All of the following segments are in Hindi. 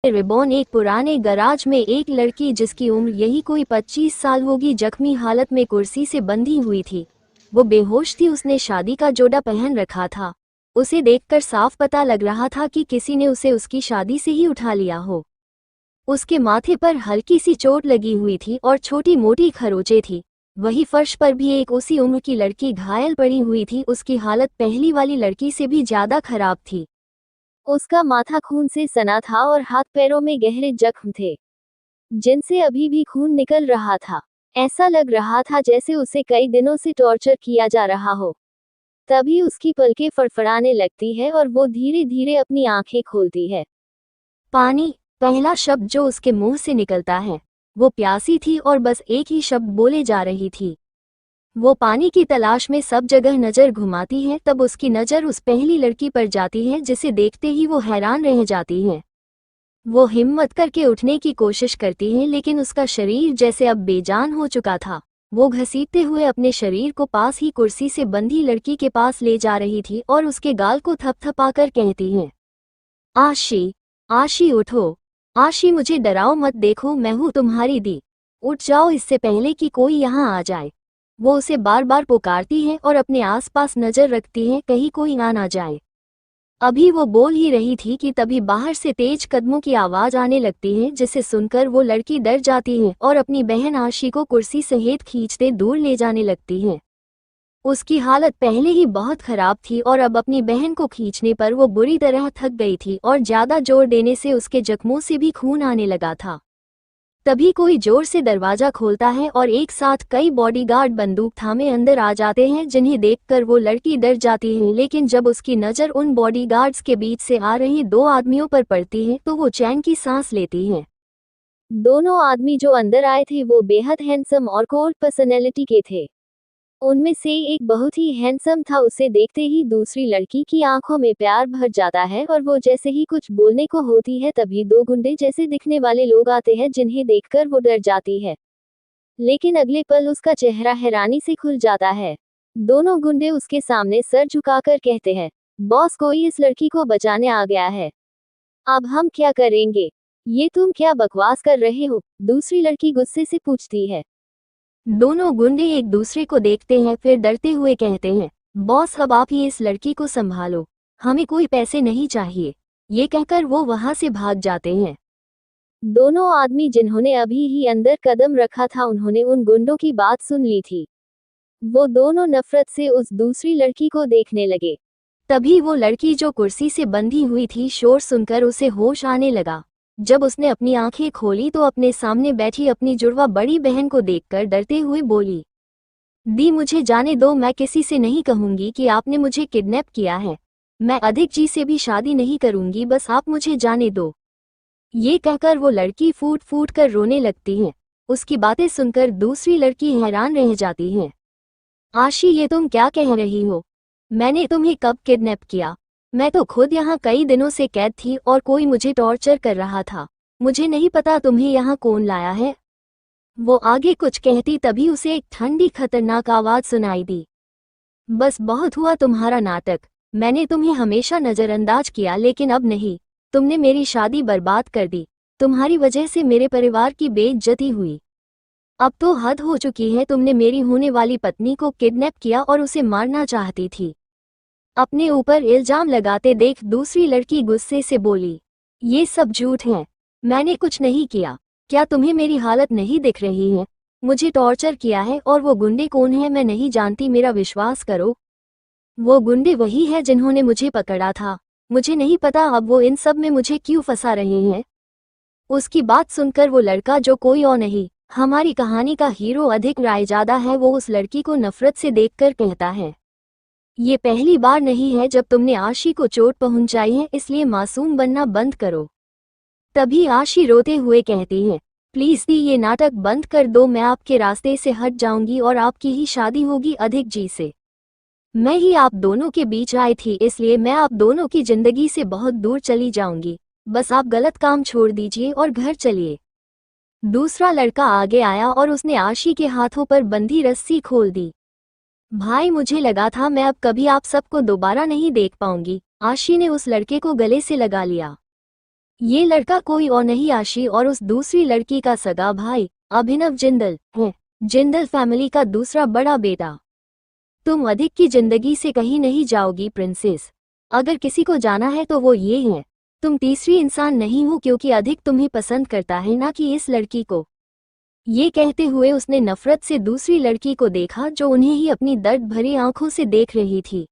रिबॉन। एक पुराने गराज में एक लड़की जिसकी उम्र यही कोई 25 साल होगी जख्मी हालत में कुर्सी से बंधी हुई थी। वो बेहोश थी। उसने शादी का जोड़ा पहन रखा था। उसे देखकर साफ पता लग रहा था कि किसी ने उसे उसकी शादी से ही उठा लिया हो। उसके माथे पर हल्की सी चोट लगी हुई थी और छोटी मोटी खरोंचें थी। वही फर्श पर भी एक उसी उम्र की लड़की घायल पड़ी हुई थी। उसकी हालत पहली वाली लड़की से भी ज्यादा खराब थी। उसका माथा खून से सना था और हाथ पैरों में गहरे जख्म थे जिनसे अभी भी खून निकल रहा था। ऐसा लग रहा था जैसे उसे कई दिनों से टॉर्चर किया जा रहा हो। तभी उसकी पलकें फड़फड़ाने लगती है और वो धीरे धीरे अपनी आंखें खोलती है। पानी, पहला शब्द जो उसके मुंह से निकलता है। वो प्यासी थी और बस एक ही शब्द बोले जा रही थी। वो पानी की तलाश में सब जगह नजर घुमाती है। तब उसकी नजर उस पहली लड़की पर जाती है जिसे देखते ही वो हैरान रह जाती है। वो हिम्मत करके उठने की कोशिश करती है लेकिन उसका शरीर जैसे अब बेजान हो चुका था। वो घसीटते हुए अपने शरीर को पास ही कुर्सी से बंधी लड़की के पास ले जा रही थी और उसके गाल को थपथपाकर कहती है, आशी, आशी उठो, आशी मुझे डराओ मत, देखो मैं हूँ तुम्हारी दी, उठ जाओ इससे पहले कि कोई यहाँ आ जाए। वो उसे बार बार पुकारती है और अपने आसपास नजर रखती है कहीं कोई आ ना जाए। अभी वो बोल ही रही थी कि तभी बाहर से तेज कदमों की आवाज आने लगती है जिसे सुनकर वो लड़की डर जाती है और अपनी बहन आशी को कुर्सी सहित खींचते दूर ले जाने लगती है। उसकी हालत पहले ही बहुत खराब थी और अब अपनी बहन को खींचने पर वो बुरी तरह थक गई थी और ज्यादा जोर देने से उसके जख्मों से भी खून आने लगा था। तभी कोई जोर से दरवाजा खोलता है और एक साथ कई बॉडीगार्ड बंदूक थामे अंदर आ जाते हैं जिन्हें देखकर वो लड़की डर जाती है। लेकिन जब उसकी नज़र उन बॉडीगार्ड्स के बीच से आ रहे दो आदमियों पर पड़ती है तो वो चैन की सांस लेती है। दोनों आदमी जो अंदर आए थे वो बेहद हैंडसम और कोल्ड पर्सनैलिटी के थे। उनमें से एक बहुत ही हैंडसम था। उसे देखते ही दूसरी लड़की की आंखों में प्यार भर जाता है और वो जैसे ही कुछ बोलने को होती है तभी दो गुंडे जैसे दिखने वाले लोग आते हैं जिन्हें देखकर वो डर जाती है। लेकिन अगले पल उसका चेहरा हैरानी से खुल जाता है। दोनों गुंडे उसके सामने सर झुकाकर कहते हैं, बॉस कोई इस लड़की को बचाने आ गया है। अब हम क्या करेंगे? ये तुम क्या बकवास कर रहे हो? दूसरी लड़की गुस्से से पूछती है। दोनों गुंडे एक दूसरे को देखते हैं फिर डरते हुए कहते हैं, बॉस अब आप ही इस लड़की को संभालो, हमें कोई पैसे नहीं चाहिए। ये कहकर वो वहां से भाग जाते हैं। दोनों आदमी जिन्होंने अभी ही अंदर कदम रखा था उन्होंने उन गुंडों की बात सुन ली थी। वो दोनों नफरत से उस दूसरी लड़की को देखने लगे। तभी वो लड़की जो कुर्सी से बंधी हुई थी शोर सुनकर उसे होश आने लगा। जब उसने अपनी आंखें खोली तो अपने सामने बैठी अपनी जुड़वा बड़ी बहन को देखकर डरते हुए बोली, दी मुझे जाने दो, मैं किसी से नहीं कहूंगी कि आपने मुझे किडनैप किया है। मैं अधिक जी से भी शादी नहीं करूंगी, बस आप मुझे जाने दो। ये कहकर वो लड़की फूट फूट कर रोने लगती है। उसकी बातें सुनकर दूसरी लड़की हैरान रह जाती है। आशी, ये तुम क्या कह रही हो? मैंने तुम्हें कब किडनैप किया? मैं तो खुद यहाँ कई दिनों से कैद थी और कोई मुझे टॉर्चर कर रहा था। मुझे नहीं पता तुम्हें यहाँ कौन लाया है। वो आगे कुछ कहती तभी उसे एक ठंडी खतरनाक आवाज सुनाई दी, बस बहुत हुआ तुम्हारा नाटक। मैंने तुम्हें हमेशा नजरअंदाज किया लेकिन अब नहीं। तुमने मेरी शादी बर्बाद कर दी। तुम्हारी वजह से मेरे परिवार की बेइज्जती हुई। अब तो हद हो चुकी है। तुमने मेरी होने वाली पत्नी को किडनैप किया और उसे मारना चाहती थी। अपने ऊपर इल्जाम लगाते देख दूसरी लड़की गुस्से से बोली, ये सब झूठ है, मैंने कुछ नहीं किया। क्या तुम्हें मेरी हालत नहीं दिख रही है? मुझे टॉर्चर किया है और वो गुंडे कौन है मैं नहीं जानती, मेरा विश्वास करो। वो गुंडे वही है जिन्होंने मुझे पकड़ा था। मुझे नहीं पता अब वो इन सब में मुझे क्यों फंसा रहे हैं। उसकी बात सुनकर वो लड़का जो कोई और नहीं, हमारी कहानी का हीरो अधिक रायजादा है, वो उस लड़की को नफरत से देखकर कहता है, ये पहली बार नहीं है जब तुमने आशी को चोट पहुंचाई है, इसलिए मासूम बनना बंद करो। तभी आशी रोते हुए कहती है, प्लीज दी ये नाटक बंद कर दो, मैं आपके रास्ते से हट जाऊंगी और आपकी ही शादी होगी अधिक जी से। मैं ही आप दोनों के बीच आई थी, इसलिए मैं आप दोनों की जिंदगी से बहुत दूर चली जाऊंगी। बस आप गलत काम छोड़ दीजिए और घर चलिए। दूसरा लड़का आगे आया और उसने आशी के हाथों पर बंधी रस्सी खोल दी। भाई, मुझे लगा था मैं अब कभी आप सबको दोबारा नहीं देख पाऊंगी। आशी ने उस लड़के को गले से लगा लिया। ये लड़का कोई और नहीं आशी और उस दूसरी लड़की का सगा भाई अभिनव जिंदल है, जिंदल फैमिली का दूसरा बड़ा बेटा। तुम अधिक की जिंदगी से कहीं नहीं जाओगी प्रिंसेस। अगर किसी को जाना है तो वो ये है। तुम तीसरी इंसान नहीं हो क्योंकि अधिक तुम्हें पसंद करता है ना कि इस लड़की को। ये कहते हुए उसने नफरत से दूसरी लड़की को देखा जो उन्हें ही अपनी दर्द भरी आंखों से देख रही थी।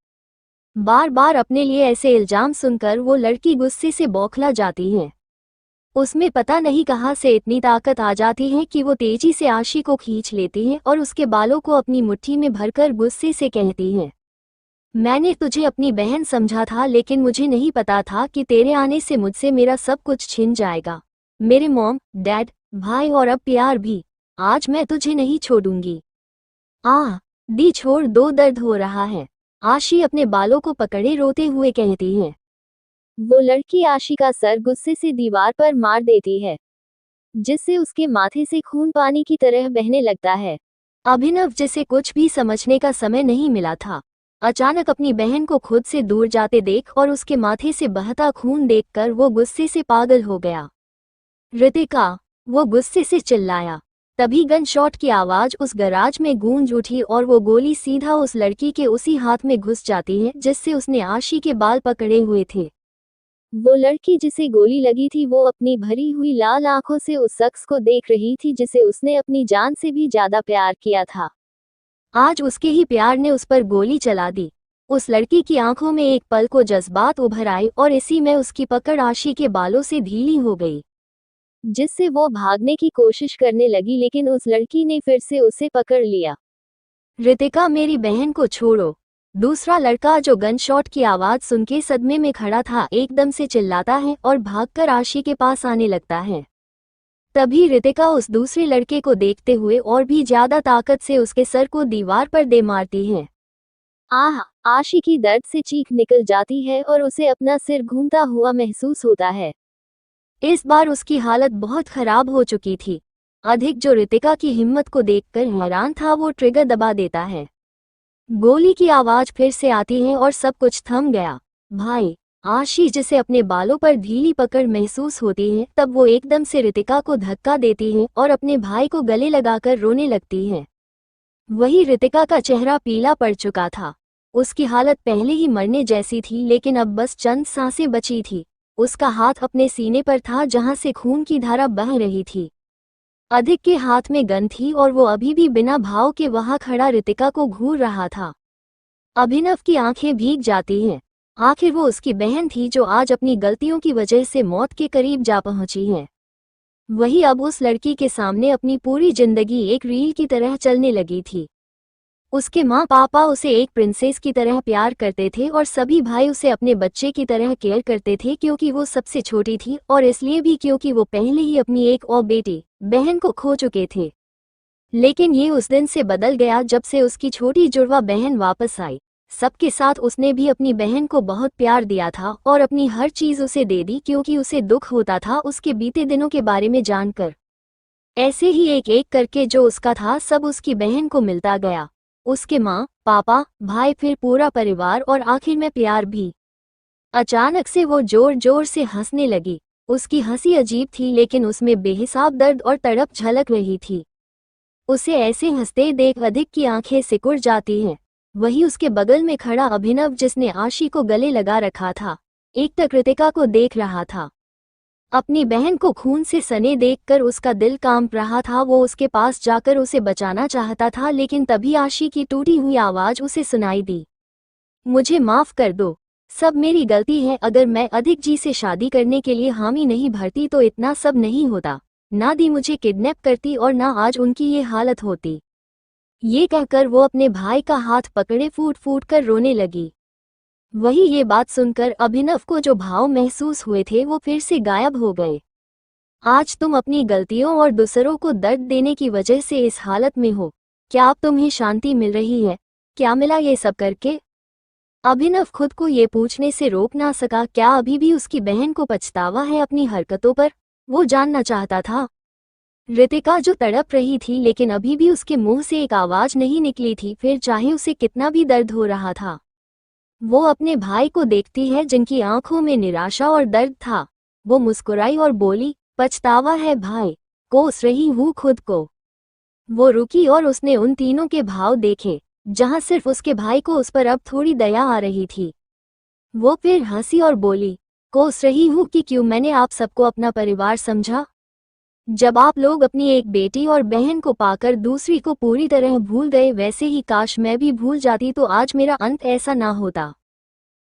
बार बार अपने लिए ऐसे इल्जाम सुनकर वो लड़की गुस्से से बौखला जाती है। उसमें पता नहीं कहाँ से इतनी ताकत आ जाती है कि वो तेजी से आशी को खींच लेती है और उसके बालों को अपनी मुट्ठी में भरकर गुस्से से कहती है, मैंने तुझे अपनी बहन समझा था लेकिन मुझे नहीं पता था कि तेरे आने से मुझसे मेरा सब कुछ छिन जाएगा। मेरे मॉम, डैड, भाई और अब प्यार भी। आज मैं तुझे नहीं छोड़ूंगी। दी छोड़ दो, दर्द हो रहा है। आशी अपने बालों को पकड़े रोते हुए कहती है। वो लड़की आशी का सर गुस्से से दीवार पर मार देती है, जिससे उसके माथे से खून पानी की तरह बहने लगता है। अभिनव जिसे कुछ भी समझने का समय नहीं मिला था, अचानक अपनी बहन को खुद से दूर जाते देख और उसके माथे से बहता खून देखकर वो गुस्से से पागल हो गया। रितिका, वो गुस्से से चिल्लाया। तभी गन शॉट की आवाज उस गैराज में गूंज उठी और वो गोली सीधा उस लड़की के उसी हाथ में घुस जाती है जिससे उसने आशी के बाल पकड़े हुए थे। वो लड़की जिसे गोली लगी थी वो अपनी भरी हुई लाल आंखों से उस शख्स को देख रही थी जिसे उसने अपनी जान से भी ज्यादा प्यार किया था। आज उसके ही प्यार ने उस पर गोली चला दी। उस लड़की की आंखों में एक पल को जज्बात उभर आए और इसी में उसकी पकड़ आशी के बालों से ढीली हो गई, जिससे वो भागने की कोशिश करने लगी लेकिन उस लड़की ने फिर से उसे पकड़ लिया। रितिका, मेरी बहन को छोड़ो। दूसरा लड़का जो गन शॉट की आवाज सुन के सदमे में खड़ा था एकदम से चिल्लाता है और भागकर आशी के पास आने लगता है। तभी रितिका उस दूसरे लड़के को देखते हुए और भी ज्यादा ताकत से उसके सर को दीवार पर दे मारती है। आशी की दर्द से चीख निकल जाती है और उसे अपना सिर घूमता हुआ महसूस होता है। इस बार उसकी हालत बहुत खराब हो चुकी थी। अधिक जो रितिका की हिम्मत को देखकर हैरान था वो ट्रिगर दबा देता है। गोली की आवाज फिर से आती है और सब कुछ थम गया। भाई, आशी जिसे अपने बालों पर ढीली पकड़ महसूस होती है तब वो एकदम से रितिका को धक्का देती है और अपने भाई को गले लगाकर रोने लगती है। वही रितिका का चेहरा पीला पड़ चुका था। उसकी हालत पहले ही मरने जैसी थी लेकिन अब बस चंद सांसें बची थी। उसका हाथ अपने सीने पर था जहां से खून की धारा बह रही थी। अधिक के हाथ में गन थी और वो अभी भी बिना भाव के वहां खड़ा रितिका को घूर रहा था। अभिनव की आंखें भीग जाती हैं। आखिर वो उसकी बहन थी जो आज अपनी गलतियों की वजह से मौत के करीब जा पहुंची है। वही अब उस लड़की के सामने अपनी पूरी जिंदगी एक रील की तरह चलने लगी थी। उसके माँ पापा उसे एक प्रिंसेस की तरह प्यार करते थे और सभी भाई उसे अपने बच्चे की तरह केयर करते थे क्योंकि वो सबसे छोटी थी और इसलिए भी क्योंकि वो पहले ही अपनी एक और बेटी बहन को खो चुके थे। लेकिन ये उस दिन से बदल गया जब से उसकी छोटी जुड़वा बहन वापस आई। सबके साथ उसने भी अपनी बहन को बहुत प्यार दिया था और अपनी हर चीज उसे दे दी क्योंकि उसे दुख होता था उसके बीते दिनों के बारे में जानकर। ऐसे ही एक एक करके जो उसका था सब उसकी बहन को मिलता गया। उसके माँ, पापा, भाई, फिर पूरा परिवार और आखिर में प्यार भी। अचानक से वो जोर जोर से हंसने लगी। उसकी हंसी अजीब थी लेकिन उसमें बेहिसाब दर्द और तड़प झलक रही थी। उसे ऐसे हंसते देख अधिक की आंखें सिकुड़ जाती हैं। वही उसके बगल में खड़ा अभिनव जिसने आशी को गले लगा रखा था, एकटक कृतिका को देख रहा था। अपनी बहन को खून से सने देखकर उसका दिल कांप रहा था। वो उसके पास जाकर उसे बचाना चाहता था लेकिन तभी आशी की टूटी हुई आवाज उसे सुनाई दी। मुझे माफ कर दो, सब मेरी गलती है। अगर मैं अधिक जी से शादी करने के लिए हामी नहीं भरती तो इतना सब नहीं होता। ना दी मुझे किडनैप करती और ना आज उनकी ये हालत होती। ये कहकर वो अपने भाई का हाथ पकड़े फूट फूट कर रोने लगी। वही ये बात सुनकर अभिनव को जो भाव महसूस हुए थे वो फिर से गायब हो गए। आज तुम अपनी गलतियों और दूसरों को दर्द देने की वजह से इस हालत में हो। क्या अब तुम्हें शांति मिल रही है? क्या मिला ये सब करके? अभिनव खुद को ये पूछने से रोक ना सका, क्या अभी भी उसकी बहन को पछतावा है अपनी हरकतों पर? वो जानना चाहता था। रितिका जो तड़प रही थी लेकिन अभी भी उसके मुंह से एक आवाज नहीं निकली थी, फिर चाहे उसे कितना भी दर्द हो रहा था। वो अपने भाई को देखती है जिनकी आंखों में निराशा और दर्द था। वो मुस्कुराई और बोली, पछतावा है भाई, कोस रही हूँ खुद को। वो रुकी और उसने उन तीनों के भाव देखे, जहां सिर्फ उसके भाई को उस पर अब थोड़ी दया आ रही थी। वो फिर हंसी और बोली, कोस रही हूँ कि क्यों मैंने आप सबको अपना परिवार समझा। जब आप लोग अपनी एक बेटी और बहन को पाकर दूसरी को पूरी तरह भूल गए, वैसे ही काश मैं भी भूल जाती तो आज मेरा अंत ऐसा ना होता।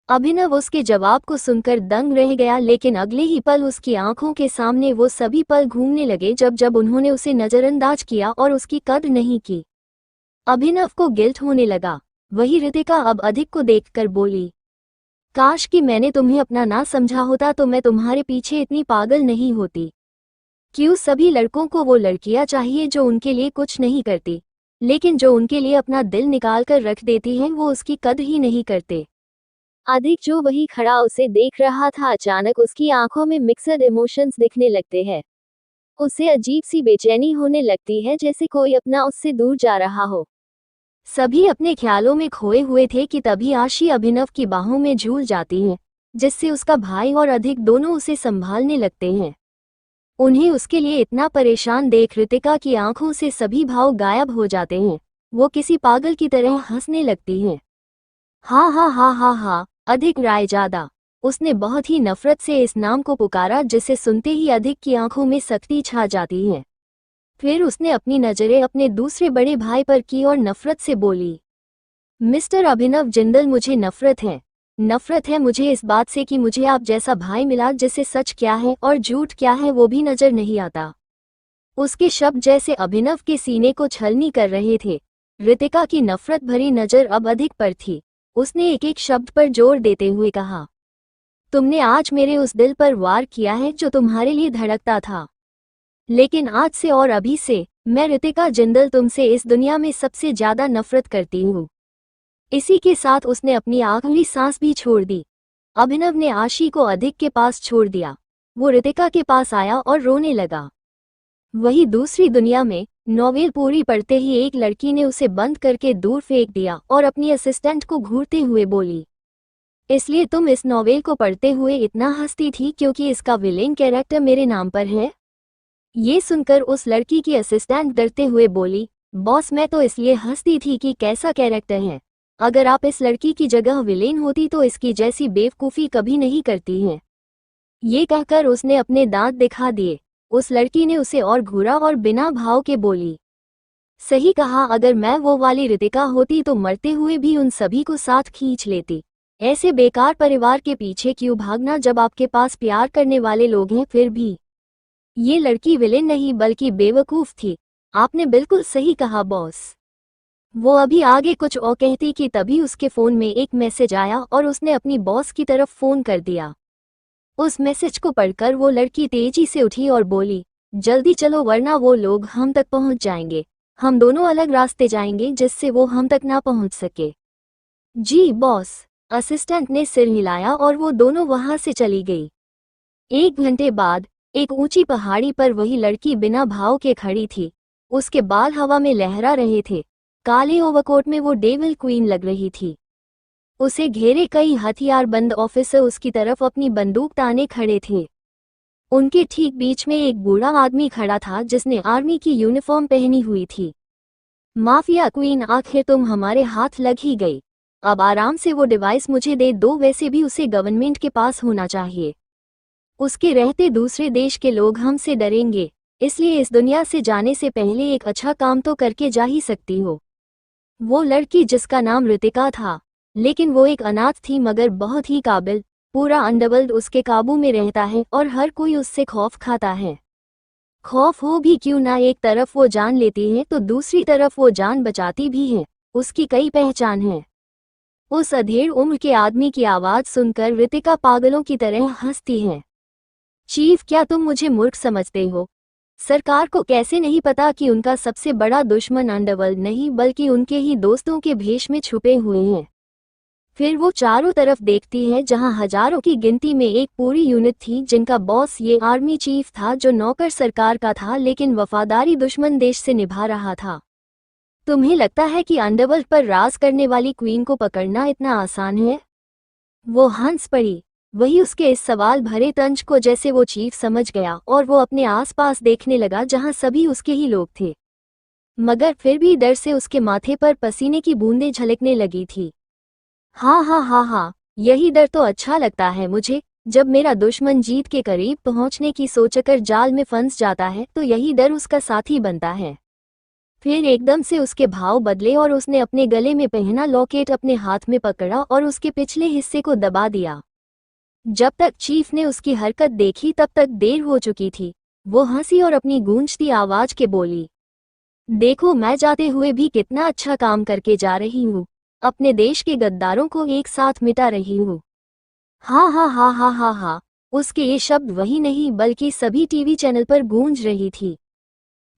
अभिनव उसके जवाब को सुनकर दंग रह गया, लेकिन अगले ही पल उसकी आंखों के सामने वो सभी पल घूमने लगे जब जब उन्होंने उसे नजरअंदाज किया और उसकी कद्र नहीं की। अभिनव को गिल्ट होने लगा। वही रितिका अब अधिक को देखकर बोली, काश कि मैंने तुम्हें अपना ना समझा होता तो मैं तुम्हारे पीछे इतनी पागल नहीं होती। क्यों सभी लड़कों को वो लड़कियां चाहिए जो उनके लिए कुछ नहीं करती, लेकिन जो उनके लिए अपना दिल निकाल कर रख देती हैं वो उसकी कद्र ही नहीं करते। अधिक जो वही खड़ा उसे देख रहा था, अचानक उसकी आंखों में मिक्सड इमोशंस दिखने लगते हैं। उसे अजीब सी बेचैनी होने लगती है, जैसे कोई अपना उससे दूर जा रहा हो। सभी अपने ख्यालों में खोए हुए थे कि तभी आशी अभिनव की बाहों में झूल जाती है, जिससे उसका भाई और अधिक दोनों उसे संभालने लगते हैं। उन्हें उसके लिए इतना परेशान देख रितिका की आंखों से सभी भाव गायब हो जाते हैं। वो किसी पागल की तरह हंसने लगती हैं। हा हा हा हा हा, अधिक रायजादा। उसने बहुत ही नफरत से इस नाम को पुकारा, जिसे सुनते ही अधिक की आंखों में सख्ती छा जाती है। फिर उसने अपनी नजरें अपने दूसरे बड़े भाई पर की और नफरत से बोली, मिस्टर अभिनव जिंदल, मुझे नफरत है। नफरत है मुझे इस बात से कि मुझे आप जैसा भाई मिला जिसे सच क्या है और झूठ क्या है वो भी नजर नहीं आता। उसके शब्द जैसे अभिनव के सीने को छलनी कर रहे थे। रितिका की नफरत भरी नजर अब अधिक पर थी। उसने एक एक शब्द पर जोर देते हुए कहा, तुमने आज मेरे उस दिल पर वार किया है जो तुम्हारे लिए धड़कता था। लेकिन आज से और अभी से मैं रितिका जिंदल तुमसे इस दुनिया में सबसे ज्यादा नफरत करती हूँ। इसी के साथ उसने अपनी आखिरी सांस भी छोड़ दी। अभिनव ने आशी को अधिक के पास छोड़ दिया। वो रितिका के पास आया और रोने लगा। वही दूसरी दुनिया में नॉवेल पूरी पढ़ते ही एक लड़की ने उसे बंद करके दूर फेंक दिया और अपनी असिस्टेंट को घूरते हुए बोली, इसलिए तुम इस नॉवेल को पढ़ते हुए इतना हंसती थी क्योंकि इसका विलेन कैरेक्टर मेरे नाम पर है। ये सुनकर उस लड़की की असिस्टेंट डरते हुए बोली, बॉस मैं तो इसलिए हंसती थी कि कैसा कैरेक्टर है। अगर आप इस लड़की की जगह विलेन होती तो इसकी जैसी बेवकूफ़ी कभी नहीं करती हैं। ये कहकर उसने अपने दांत दिखा दिए। उस लड़की ने उसे और घूरा और बिना भाव के बोली, सही कहा, अगर मैं वो वाली रितिका होती तो मरते हुए भी उन सभी को साथ खींच लेती। ऐसे बेकार परिवार के पीछे क्यों भागना जब आपके पास प्यार करने वाले लोग हैं। फिर भी ये लड़की विलेन नहीं बल्कि बेवकूफ़ थी। आपने बिल्कुल सही कहा बॉस। वो अभी आगे कुछ और कहती कि तभी उसके फ़ोन में एक मैसेज आया और उसने अपनी बॉस की तरफ फ़ोन कर दिया। उस मैसेज को पढ़कर वो लड़की तेजी से उठी और बोली, जल्दी चलो वरना वो लोग हम तक पहुंच जाएंगे। हम दोनों अलग रास्ते जाएंगे जिससे वो हम तक ना पहुंच सके। जी बॉस, असिस्टेंट ने सिर हिलाया और वो दोनों वहां से चली गई। 1 घंटे बाद एक ऊंची पहाड़ी पर वही लड़की बिना भाव के खड़ी थी। उसके बाल हवा में लहरा रहे थे। काले ओवरकोट में वो डेविल क्वीन लग रही थी। उसे घेरे कई हथियारबंद ऑफिसर उसकी तरफ अपनी बंदूक ताने खड़े थे। उनके ठीक बीच में एक बूढ़ा आदमी खड़ा था जिसने आर्मी की यूनिफॉर्म पहनी हुई थी। माफिया क्वीन, आखिर तुम हमारे हाथ लग ही गई। अब आराम से वो डिवाइस मुझे दे दो, वैसे भी उसे गवर्नमेंट के पास होना चाहिए। उसके रहते दूसरे देश के लोग हमसे डरेंगे, इसलिए इस दुनिया से जाने से पहले एक अच्छा काम तो करके जा ही सकती हो। वो लड़की जिसका नाम रितिका था, लेकिन वो एक अनाथ थी मगर बहुत ही काबिल। पूरा अंडरवर्ल्ड उसके काबू में रहता है और हर कोई उससे खौफ खाता है। खौफ हो भी क्यों ना, एक तरफ वो जान लेती है तो दूसरी तरफ वो जान बचाती भी है। उसकी कई पहचान है। उस अधेड़ उम्र के आदमी की आवाज़ सुनकर रितिका पागलों की तरह हंसती है। चीफ, क्या तुम मुझे मूर्ख समझते हो? सरकार को कैसे नहीं पता कि उनका सबसे बड़ा दुश्मन अंडरवर्ल्ड नहीं बल्कि उनके ही दोस्तों के भेष में छुपे हुए हैं। फिर वो चारों तरफ देखती है जहां हजारों की गिनती में एक पूरी यूनिट थी जिनका बॉस ये आर्मी चीफ था जो नौकर सरकार का था लेकिन वफादारी दुश्मन देश से निभा रहा था। तुम्हें लगता है कि अंडरवर्ल्ड पर राज करने वाली क्वीन को पकड़ना इतना आसान है? वो हंस पड़ी। वही उसके इस सवाल भरे तंज को जैसे वो चीफ समझ गया और वो अपने आसपास देखने लगा जहां सभी उसके ही लोग थे। मगर फिर भी डर से उसके माथे पर पसीने की बूंदें झलकने लगी थी। हाँ हाँ हाँ हाँ, यही डर तो अच्छा लगता है मुझे। जब मेरा दुश्मन जीत के करीब पहुंचने की सोचकर जाल में फंस जाता है तो यही डर उसका साथी बनता है। फिर एकदम से उसके भाव बदले और उसने अपने गले में पहना लॉकेट अपने हाथ में पकड़ा और उसके पिछले हिस्से को दबा दिया। जब तक चीफ ने उसकी हरकत देखी तब तक देर हो चुकी थी। वो हंसी और अपनी गूंजती आवाज के बोली, देखो मैं जाते हुए भी कितना अच्छा काम करके जा रही हूँ। अपने देश के गद्दारों को एक साथ मिटा रही हूँ। हाँ हाँ हाँ हाँ हाँ हाँ, उसके ये शब्द वही नहीं बल्कि सभी टीवी चैनल पर गूंज रही थी।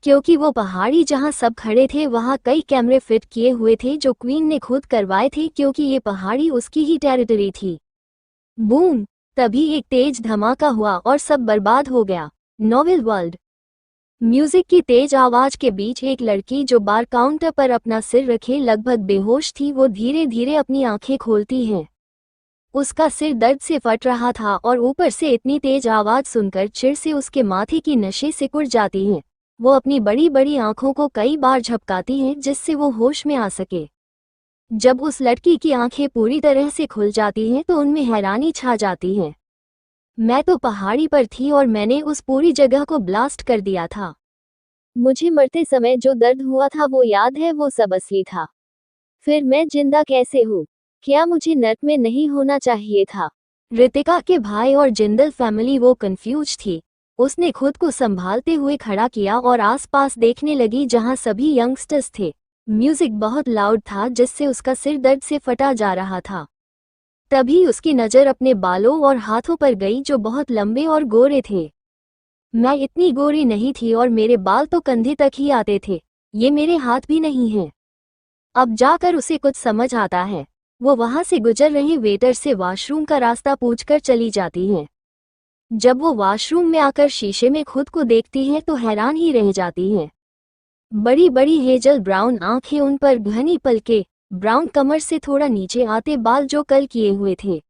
क्योंकि वो पहाड़ी जहां सब खड़े थे वहां कई कैमरे फिट किए हुए थे जो क्वीन ने खुद करवाए थे क्योंकि ये पहाड़ी उसकी ही टेरिटरी थी। बूम! तभी एक तेज धमाका हुआ और सब बर्बाद हो गया। Novel world. म्यूजिक की तेज आवाज के बीच एक लड़की जो बार काउंटर पर अपना सिर रखे लगभग बेहोश थी वो धीरे धीरे अपनी आंखें खोलती है। उसका सिर दर्द से फट रहा था और ऊपर से इतनी तेज आवाज सुनकर चिढ़ से उसके माथे की नसें सिकुड़ जाती हैं। वो अपनी बड़ी बड़ी आंखों को कई बार झपकाती है जिससे वो होश में आ सके। जब उस लड़की की आंखें पूरी तरह से खुल जाती हैं तो उनमें हैरानी छा जाती है। मैं तो पहाड़ी पर थी और मैंने उस पूरी जगह को ब्लास्ट कर दिया था। मुझे मरते समय जो दर्द हुआ था वो याद है, वो सब असली था। फिर मैं जिंदा कैसे हूँ? क्या मुझे नर्क में नहीं होना चाहिए था? रितिका के भाई और जिंदल फैमिली वो कंफ्यूज थी। उसने खुद को संभालते हुए खड़ा किया और आसपास देखने लगी जहां सभी यंगस्टर्स थे। म्यूजिक बहुत लाउड था जिससे उसका सिर दर्द से फटा जा रहा था। तभी उसकी नज़र अपने बालों और हाथों पर गई जो बहुत लंबे और गोरे थे। मैं इतनी गोरी नहीं थी और मेरे बाल तो कंधे तक ही आते थे। ये मेरे हाथ भी नहीं हैं। अब जाकर उसे कुछ समझ आता है। वो वहां से गुजर रहे वेटर से वॉशरूम का रास्ता पूछकर चली जाती है। जब वो वॉशरूम में आकर शीशे में खुद को देखती है तो हैरान ही रह जाती है। बड़ी बड़ी हेजल ब्राउन आंखें, उन पर घनी पलके, ब्राउन कमर से थोड़ा नीचे आते बाल जो कल किए हुए थे,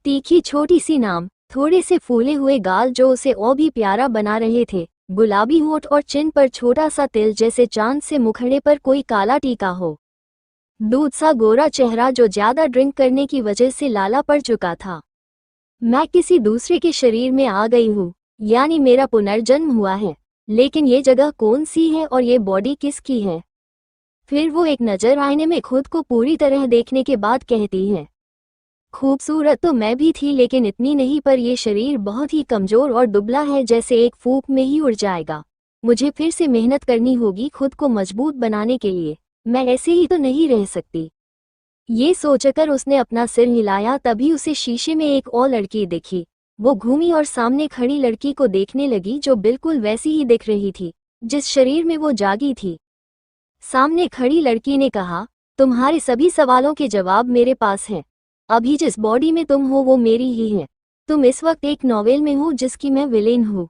तीखी छोटी सी नाम, थोड़े से फूले हुए गाल जो उसे और भी प्यारा बना रहे थे, गुलाबी होंठ और चिन पर छोटा सा तिल जैसे चांद से मुखड़े पर कोई काला टीका हो, दूध सा गोरा चेहरा जो ज्यादा ड्रिंक करने की वजह से लाला पड़ चुका था। मैं किसी दूसरे के शरीर में आ गई हूँ, यानी मेरा पुनर्जन्म हुआ है। लेकिन ये जगह कौन सी है और ये बॉडी किसकी है? फिर वो एक नजर आईने में खुद को पूरी तरह देखने के बाद कहती है, खूबसूरत तो मैं भी थी लेकिन इतनी नहीं, पर ये शरीर बहुत ही कमजोर और दुबला है, जैसे एक फूंक में ही उड़ जाएगा। मुझे फिर से मेहनत करनी होगी खुद को मजबूत बनाने के लिए। मैं ऐसे ही तो नहीं रह सकती। ये सोचकर उसने अपना सिर हिलाया। तभी उसे शीशे में एक और लड़की दिखी। वो घूमी और सामने खड़ी लड़की को देखने लगी जो बिल्कुल वैसी ही दिख रही थी जिस शरीर में वो जागी थी। सामने खड़ी लड़की ने कहा, तुम्हारे सभी सवालों के जवाब मेरे पास हैं। अभी जिस बॉडी में तुम हो वो मेरी ही है। तुम इस वक्त एक नॉवेल में हो जिसकी मैं विलेन हूँ।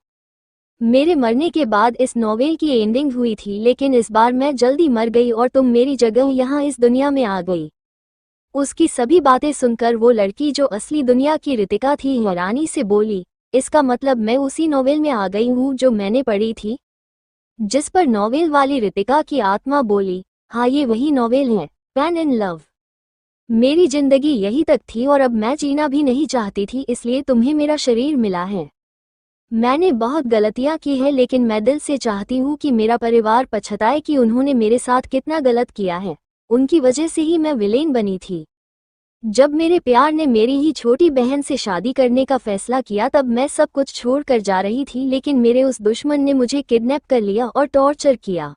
मेरे मरने के बाद इस नॉवेल की एंडिंग हुई थी लेकिन इस बार मैं जल्दी मर गई और तुम मेरी जगह यहाँ इस दुनिया में आ गई। उसकी सभी बातें सुनकर वो लड़की जो असली दुनिया की रितिका थी हैरानी से बोली, इसका मतलब मैं उसी नॉवेल में आ गई हूँ जो मैंने पढ़ी थी? जिस पर नॉवेल वाली रितिका की आत्मा बोली, हाँ ये वही नॉवेल है, पेन इन लव। मेरी जिंदगी यही तक थी और अब मैं जीना भी नहीं चाहती थी, इसलिए तुम्हें मेरा शरीर मिला है। मैंने बहुत गलतियां की है लेकिन मैं दिल से चाहती हूँ कि मेरा परिवार पछताए कि उन्होंने मेरे साथ कितना गलत किया है। उनकी वजह से ही मैं विलेन बनी थी। जब मेरे प्यार ने मेरी ही छोटी बहन से शादी करने का फैसला किया तब मैं सब कुछ छोड़ कर जा रही थी, लेकिन मेरे उस दुश्मन ने मुझे किडनैप कर लिया और टॉर्चर किया।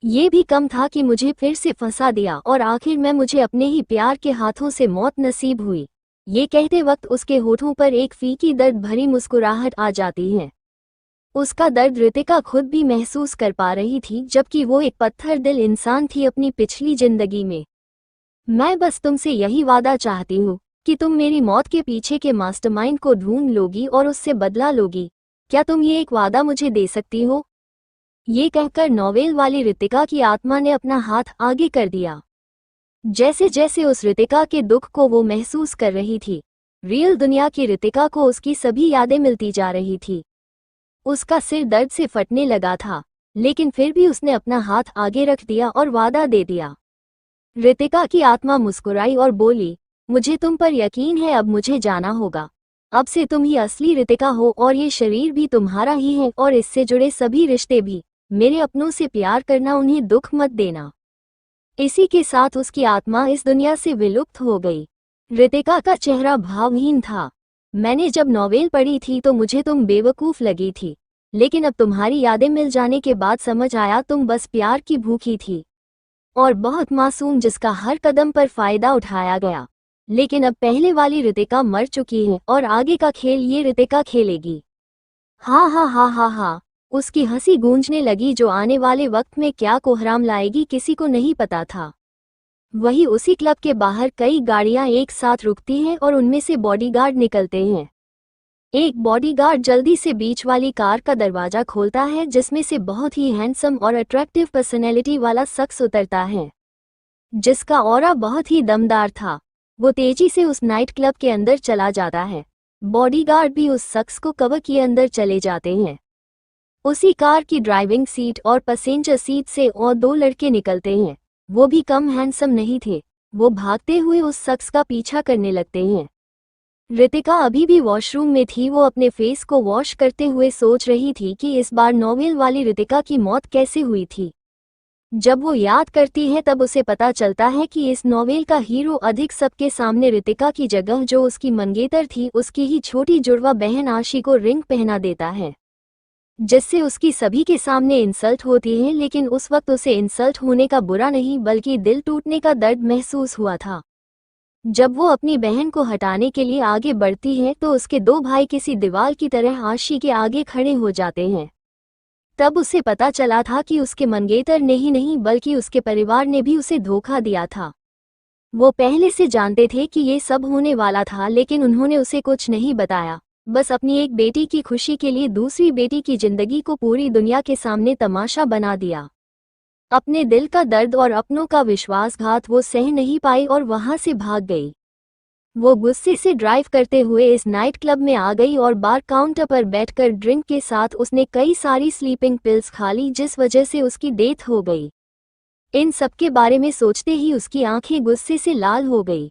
ये भी कम था कि मुझे फिर से फंसा दिया और आखिर में मुझे अपने ही प्यार के हाथों से मौत नसीब हुई। ये कहते वक्त उसके होठों पर एक फीकी दर्द भरी मुस्कुराहट आ जाती है। उसका दर्द रितिका खुद भी महसूस कर पा रही थी, जबकि वो एक पत्थर दिल इंसान थी अपनी पिछली जिंदगी में। मैं बस तुमसे यही वादा चाहती हूँ कि तुम मेरी मौत के पीछे के मास्टरमाइंड को ढूंढ लोगी और उससे बदला लोगी। क्या तुम ये एक वादा मुझे दे सकती हो? ये कहकर नॉवेल वाली रितिका की आत्मा ने अपना हाथ आगे कर दिया। जैसे जैसे उस रितिका के दुख को वो महसूस कर रही थी, रियल दुनिया की रितिका को उसकी सभी यादें मिलती जा रही थी। उसका सिर दर्द से फटने लगा था, लेकिन फिर भी उसने अपना हाथ आगे रख दिया और वादा दे दिया। रितिका की आत्मा मुस्कुराई और बोली, मुझे तुम पर यकीन है, अब मुझे जाना होगा। अब से तुम ही असली रितिका हो और ये शरीर भी तुम्हारा ही है और इससे जुड़े सभी रिश्ते भी। मेरे अपनों से प्यार करना, उन्हें दुख मत देना। इसी के साथ उसकी आत्मा इस दुनिया से विलुप्त हो गई। रितिका का चेहरा भावहीन था। मैंने जब नॉवेल पढ़ी थी तो मुझे तुम बेवकूफ लगी थी, लेकिन अब तुम्हारी यादें मिल जाने के बाद समझ आया तुम बस प्यार की भूखी थी और बहुत मासूम, जिसका हर कदम पर फायदा उठाया गया। लेकिन अब पहले वाली रितिका मर चुकी है और आगे का खेल ये रितिका खेलेगी। हा हा हा हा हा। उसकी हंसी गूंजने लगी, जो आने वाले वक्त में क्या कोहराम लाएगी किसी को नहीं पता था। वही उसी क्लब के बाहर कई गाड़ियां एक साथ रुकती हैं और उनमें से बॉडीगार्ड निकलते हैं। एक बॉडीगार्ड जल्दी से बीच वाली कार का दरवाजा खोलता है, जिसमें से बहुत ही हैंडसम और अट्रैक्टिव पर्सनैलिटी वाला शख्स उतरता है, जिसका ऑरा बहुत ही दमदार था। वो तेजी से उस नाइट क्लब के अंदर चला जाता है। बॉडीगार्ड भी उस शख्स को कवर किए अंदर चले जाते हैं। उसी कार की ड्राइविंग सीट और पैसेंजर सीट से और दो लड़के निकलते हैं। वो भी कम हैंडसम नहीं थे। वो भागते हुए उस शख्स का पीछा करने लगते हैं। रितिका अभी भी वॉशरूम में थी। वो अपने फेस को वॉश करते हुए सोच रही थी कि इस बार नॉवेल वाली रितिका की मौत कैसे हुई थी। जब वो याद करती है तब उसे पता चलता है कि इस नॉवेल का हीरो अधिक सबके सामने रितिका की जगह, जो उसकी मंगेतर थी, उसकी ही छोटी जुड़वा बहन आशी को रिंग पहना देता है, जिससे उसकी सभी के सामने इंसल्ट होती है। लेकिन उस वक्त उसे इंसल्ट होने का बुरा नहीं बल्कि दिल टूटने का दर्द महसूस हुआ था। जब वो अपनी बहन को हटाने के लिए आगे बढ़ती है तो उसके दो भाई किसी दीवार की तरह आशी के आगे खड़े हो जाते हैं। तब उसे पता चला था कि उसके मंगेतर ने ही नहीं बल्कि उसके परिवार ने भी उसे धोखा दिया था। वो पहले से जानते थे कि ये सब होने वाला था, लेकिन उन्होंने उसे कुछ नहीं बताया। बस अपनी एक बेटी की खुशी के लिए दूसरी बेटी की जिंदगी को पूरी दुनिया के सामने तमाशा बना दिया। अपने दिल का दर्द और अपनों का विश्वासघात वो सह नहीं पाई और वहां से भाग गई। वो गुस्से से ड्राइव करते हुए इस नाइट क्लब में आ गई और बार काउंटर पर बैठकर ड्रिंक के साथ उसने कई सारी स्लीपिंग पिल्स खा ली, जिस वजह से उसकी डेथ हो गई। इन सब के बारे में सोचते ही उसकी आंखें गुस्से से लाल हो गई।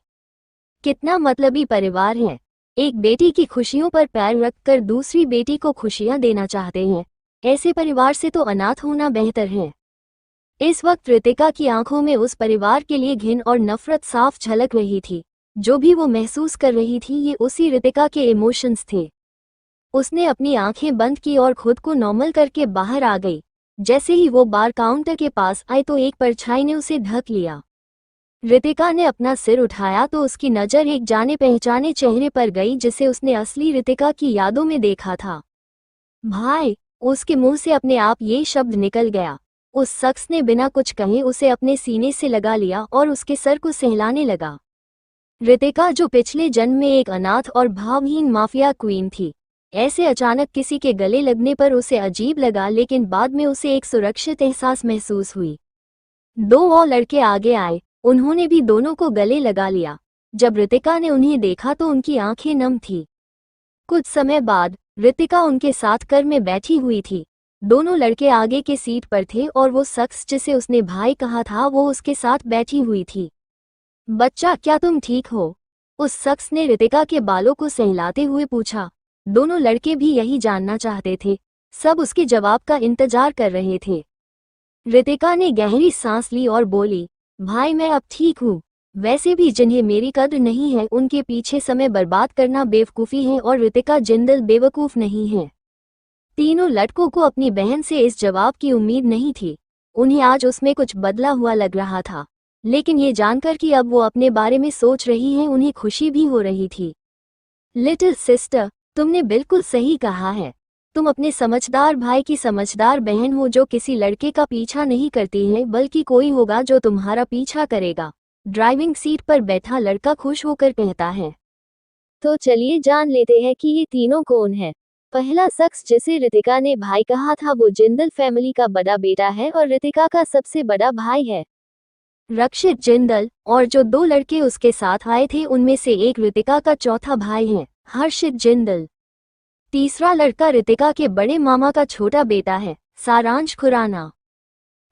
कितना मतलबी परिवार है। एक बेटी की खुशियों पर पैर रखकर दूसरी बेटी को खुशियां देना चाहते हैं। ऐसे परिवार से तो अनाथ होना बेहतर है। इस वक्त रितिका की आंखों में उस परिवार के लिए घिन और नफरत साफ झलक रही थी। जो भी वो महसूस कर रही थी, ये उसी रितिका के इमोशंस थे। उसने अपनी आंखें बंद की और खुद को नॉर्मल करके बाहर आ गई। जैसे ही वो बार काउंटर के पास आई तो एक परछाई ने उसे ढक लिया। रितिका ने अपना सिर उठाया तो उसकी नज़र एक जाने पहचाने चेहरे पर गई, जिसे उसने असली रितिका की यादों में देखा था। भाई, उसके मुंह से अपने आप ये शब्द निकल गया। उस शख्स ने बिना कुछ कहे उसे अपने सीने से लगा लिया और उसके सर को सहलाने लगा। रितिका, जो पिछले जन्म में एक अनाथ और भावहीन माफिया क्वीन थी, ऐसे अचानक किसी के गले लगने पर उसे अजीब लगा, लेकिन बाद में उसे एक सुरक्षित एहसास महसूस हुई। दो और लड़के आगे आए, उन्होंने भी दोनों को गले लगा लिया। जब रितिका ने उन्हें देखा तो उनकी आंखें नम थी। कुछ समय बाद रितिका उनके साथ कार में बैठी हुई थी। दोनों लड़के आगे के सीट पर थे और वो शख्स जिसे उसने भाई कहा था वो उसके साथ बैठी हुई थी। बच्चा, क्या तुम ठीक हो? उस शख्स ने रितिका के बालों को सहलाते हुए पूछा। दोनों लड़के भी यही जानना चाहते थे। सब उसके जवाब का इंतजार कर रहे थे। रितिका ने गहरी सांस ली और बोली, भाई मैं अब ठीक हूँ। वैसे भी जिन्हें मेरी कद्र नहीं है उनके पीछे समय बर्बाद करना बेवकूफ़ी है और रितिका जिंदल बेवकूफ़ नहीं है। तीनों लड़कों को अपनी बहन से इस जवाब की उम्मीद नहीं थी। उन्हें आज उसमें कुछ बदला हुआ लग रहा था, लेकिन ये जानकर कि अब वो अपने बारे में सोच रही हैं, उन्हें खुशी भी हो रही थी। लिटिल सिस्टर, तुमने बिल्कुल सही कहा है। तुम अपने समझदार भाई की समझदार बहन हो, जो किसी लड़के का पीछा नहीं करती है बल्कि कोई होगा जो तुम्हारा पीछा करेगा। ड्राइविंग सीट पर बैठा लड़का खुश होकर कहता है। तो चलिए जान लेते हैं कि ये तीनों कौन है। पहला शख्स जिसे रितिका ने भाई कहा था वो जिंदल फैमिली का बड़ा बेटा है और रितिका का सबसे बड़ा भाई है। रक्षित जिंदल और जो 2 लड़के उसके साथ आए थे उनमें से एक रितिका का चौथा भाई है, हर्षित जिंदल। तीसरा लड़का रितिका के बड़े मामा का छोटा बेटा है, सारांश खुराना।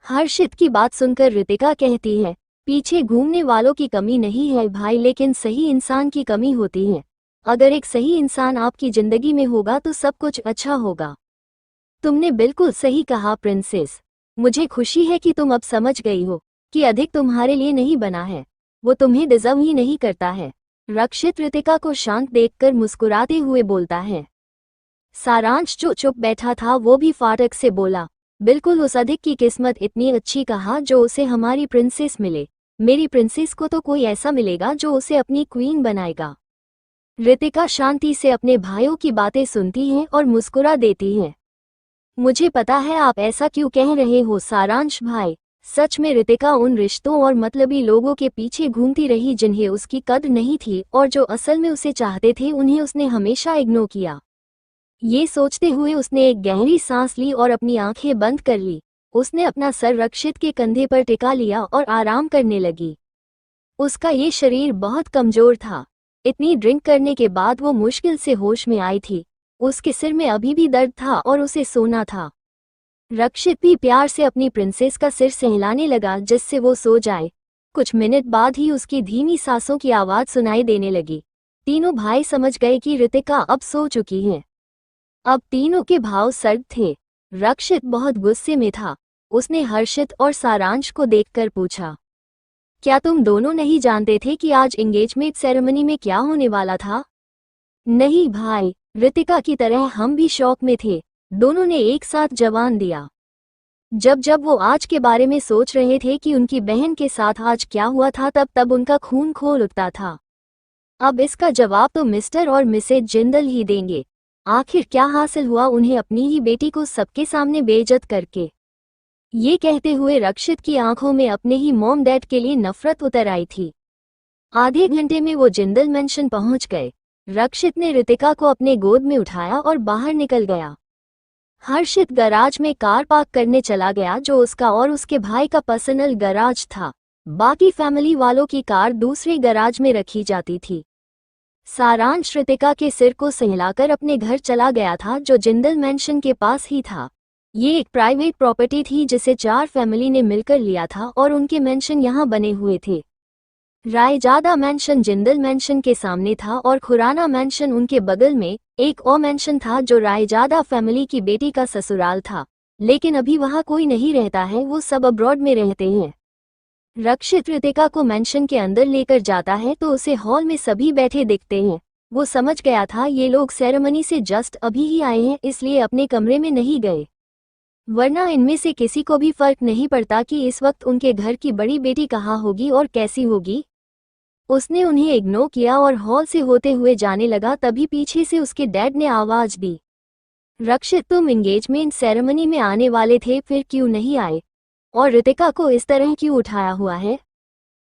हर्षित की बात सुनकर रितिका कहती है, पीछे घूमने वालों की कमी नहीं है भाई, लेकिन सही इंसान की कमी होती है। अगर एक सही इंसान आपकी जिंदगी में होगा तो सब कुछ अच्छा होगा। तुमने बिल्कुल सही कहा प्रिंसेस। मुझे खुशी है कि तुम अब समझ गई हो कि अधिक तुम्हारे लिए नहीं बना है, वो तुम्हें डिजर्व ही नहीं करता है। रक्षित रितिका को शांत देखकर मुस्कुराते हुए बोलता है। सारांश जो चुप बैठा था वो भी फाटक से बोला, बिल्कुल उस अधिक की किस्मत इतनी अच्छी कहा जो उसे हमारी प्रिंसेस मिले। मेरी प्रिंसेस को तो कोई ऐसा मिलेगा जो उसे अपनी क्वीन बनाएगा। रितिका शांति से अपने भाइयों की बातें सुनती है और मुस्कुरा देती है। मुझे पता है आप ऐसा क्यों कह रहे हो सारांश भाई। सच में रितिका उन रिश्तों और मतलबी लोगों के पीछे घूमती रही जिन्हें उसकी कद्र नहीं थी, और जो असल में उसे चाहते थे उन्हें उसने हमेशा इग्नोर किया। ये सोचते हुए उसने एक गहरी सांस ली और अपनी आंखें बंद कर ली। उसने अपना सर रक्षित के कंधे पर टिका लिया और आराम करने लगी। उसका ये शरीर बहुत कमजोर था। इतनी ड्रिंक करने के बाद वो मुश्किल से होश में आई थी। उसके सिर में अभी भी दर्द था और उसे सोना था। रक्षित भी प्यार से अपनी प्रिंसेस का सिर सहलाने लगा जिससे वो सो जाए। कुछ मिनट बाद ही उसकी धीमी सांसों की आवाज सुनाई देने लगी। तीनों भाई समझ गए कि रितिका अब सो चुकी है। अब तीनों के भाव सर्द थे। रक्षित बहुत गुस्से में था। उसने हर्षित और सारांश को देखकर पूछा, क्या तुम दोनों नहीं जानते थे कि आज एंगेजमेंट सेरेमनी में क्या होने वाला था? नहीं भाई, रितिका की तरह हम भी शौक में थे, दोनों ने एक साथ जवाब दिया। जब जब वो आज के बारे में सोच रहे थे कि उनकी बहन के साथ आज क्या हुआ था तब तब उनका खून खौल उठता था। अब इसका जवाब तो मिस्टर और मिसेज जिंदल ही देंगे। आखिर क्या हासिल हुआ उन्हें अपनी ही बेटी को सबके सामने बेइज्जत करके। ये कहते हुए रक्षित की आंखों में अपने ही मॉम डैड के लिए नफरत उतर आई थी। आधे घंटे में वो जिंदल मेंशन पहुंच गए। रक्षित ने रितिका को अपने गोद में उठाया और बाहर निकल गया। हर्षित गैराज में कार पार्क करने चला गया जो उसका और उसके भाई का पर्सनल गैराज था। बाकी फैमिली वालों की कार दूसरे गैराज में रखी जाती थी। सारांश रितिका के सिर को सहलाकर अपने घर चला गया था जो जिंदल मेंशन के पास ही था। ये एक प्राइवेट प्रॉपर्टी थी जिसे 4 फैमिली ने मिलकर लिया था और उनके मेंशन यहाँ बने हुए थे। रायजादा मेंशन जिंदल मेंशन के सामने था और खुराना मेंशन उनके बगल में। एक और मेंशन था जो रायजादा फैमिली की बेटी का ससुराल था, लेकिन अभी वहाँ कोई नहीं रहता है, वो सब अब्रॉड में रहते हैं। रक्षित रितिका को मेंशन के अंदर लेकर जाता है तो उसे हॉल में सभी बैठे दिखते हैं। वो समझ गया था ये लोग सेरेमनी से जस्ट अभी ही आए हैं, इसलिए अपने कमरे में नहीं गए, वरना इनमें से किसी को भी फर्क नहीं पड़ता कि इस वक्त उनके घर की बड़ी बेटी कहाँ होगी और कैसी होगी। उसने उन्हें इग्नोर किया और हॉल से होते हुए जाने लगा। तभी पीछे से उसके डैड ने आवाज दी, रक्षित तुम एंगेजमेंट सेरेमनी में आने वाले थे, फिर क्यों नहीं आए और रितिका को इस तरह क्यों उठाया हुआ है?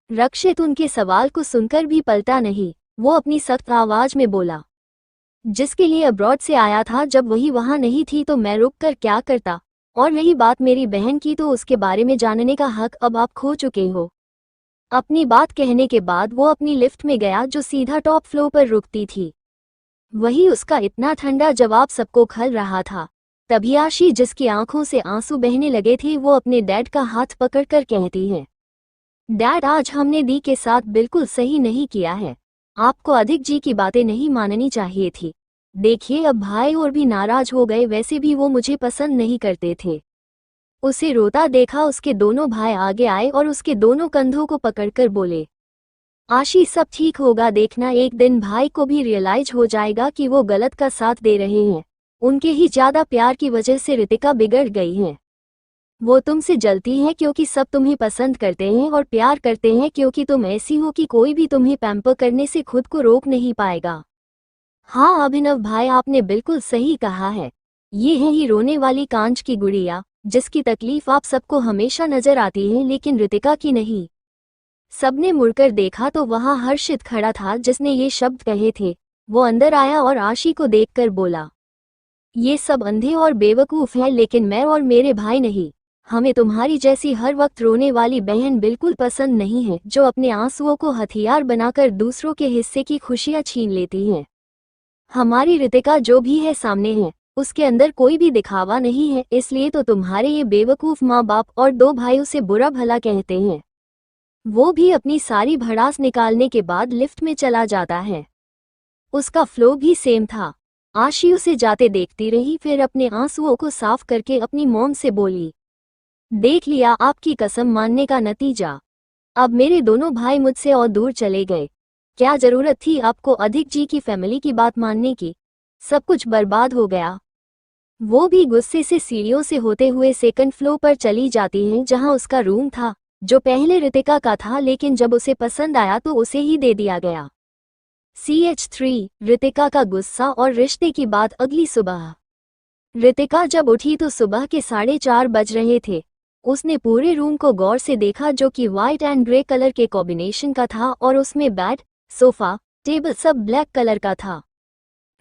रक्षित उनके सवाल को सुनकर भी पलटा नहीं। वो अपनी सख्त आवाज में बोला, जिसके लिए अब्रॉड से आया था, जब वही वहां नहीं थी तो मैं रुक कर क्या करता, और रही बात मेरी बहन की तो उसके बारे में जानने का हक अब आप खो चुके हो। अपनी बात कहने के बाद वो अपनी लिफ्ट में गया जो सीधा टॉप फ्लोर पर रुकती थी। वही उसका इतना ठंडा जवाब सबको खल रहा था। तभी आशी, जिसकी आंखों से आंसू बहने लगे थे, वो अपने डैड का हाथ पकड़कर कहती है, डैड आज हमने दी के साथ बिल्कुल सही नहीं किया है। आपको अधिक जी की बातें नहीं माननी चाहिए थी। देखिए अब भाई और भी नाराज हो गए, वैसे भी वो मुझे पसंद नहीं करते थे। उसे रोता देखा उसके दोनों भाई आगे आए और उसके दोनों कंधों को पकड़कर बोले, आशी सब ठीक होगा, देखना एक दिन भाई को भी रियलाइज हो जाएगा कि वो गलत का साथ दे रहे हैं। उनके ही ज्यादा प्यार की वजह से रितिका बिगड़ गई है। वो तुमसे जलती है क्योंकि सब तुम्हें पसंद करते हैं और प्यार करते हैं क्योंकि तुम ऐसी हो कि कोई भी तुम्हें पैम्पर करने से खुद को रोक नहीं पाएगा। हाँ अभिनव भाई, आपने बिल्कुल सही कहा है। ये है ही रोने वाली कांच की गुड़िया, जिसकी तकलीफ आप सबको हमेशा नजर आती है लेकिन रितिका की नहीं। सबने मुड़कर देखा तो वहां हर्षित खड़ा था जिसने ये शब्द कहे थे। वो अंदर आया और आशी को देखकर बोला, ये सब अंधे और बेवकूफ हैं, लेकिन मैं और मेरे भाई नहीं। हमें तुम्हारी जैसी हर वक्त रोने वाली बहन बिल्कुल पसंद नहीं है, जो अपने आंसुओं को हथियार बनाकर दूसरों के हिस्से की खुशियां छीन लेती हैं। हमारी रितिका जो भी है सामने है, उसके अंदर कोई भी दिखावा नहीं है, इसलिए तो तुम्हारे ये बेवकूफ माँ बाप और 2 भाई उसे बुरा भला कहते हैं। वो भी अपनी सारी भड़ास निकालने के बाद लिफ्ट में चला जाता है। उसका फ्लो भी सेम था। आशी उसे जाते देखती रही, फिर अपने आंसुओं को साफ करके अपनी मॉम से बोली, देख लिया आपकी कसम मानने का नतीजा। अब मेरे दोनों भाई मुझसे और दूर चले गए। क्या जरूरत थी आपको अधिक जी की फैमिली की बात मानने की? सब कुछ बर्बाद हो गया। वो भी गुस्से से सीढ़ियों से होते हुए सेकंड फ्लोर पर चली जाती है, जहां उसका रूम था, जो पहले रितिका का था, लेकिन जब उसे पसंद आया तो उसे ही दे दिया गया। CH3 रितिका का गुस्सा और रिश्ते की बात। अगली सुबह रितिका जब उठी तो सुबह के 4:30 बज रहे थे। उसने पूरे रूम को गौर से देखा, जो कि व्हाइट एंड ग्रे कलर के कॉम्बिनेशन का था, और उसमें बेड, सोफा, टेबल सब ब्लैक कलर का था।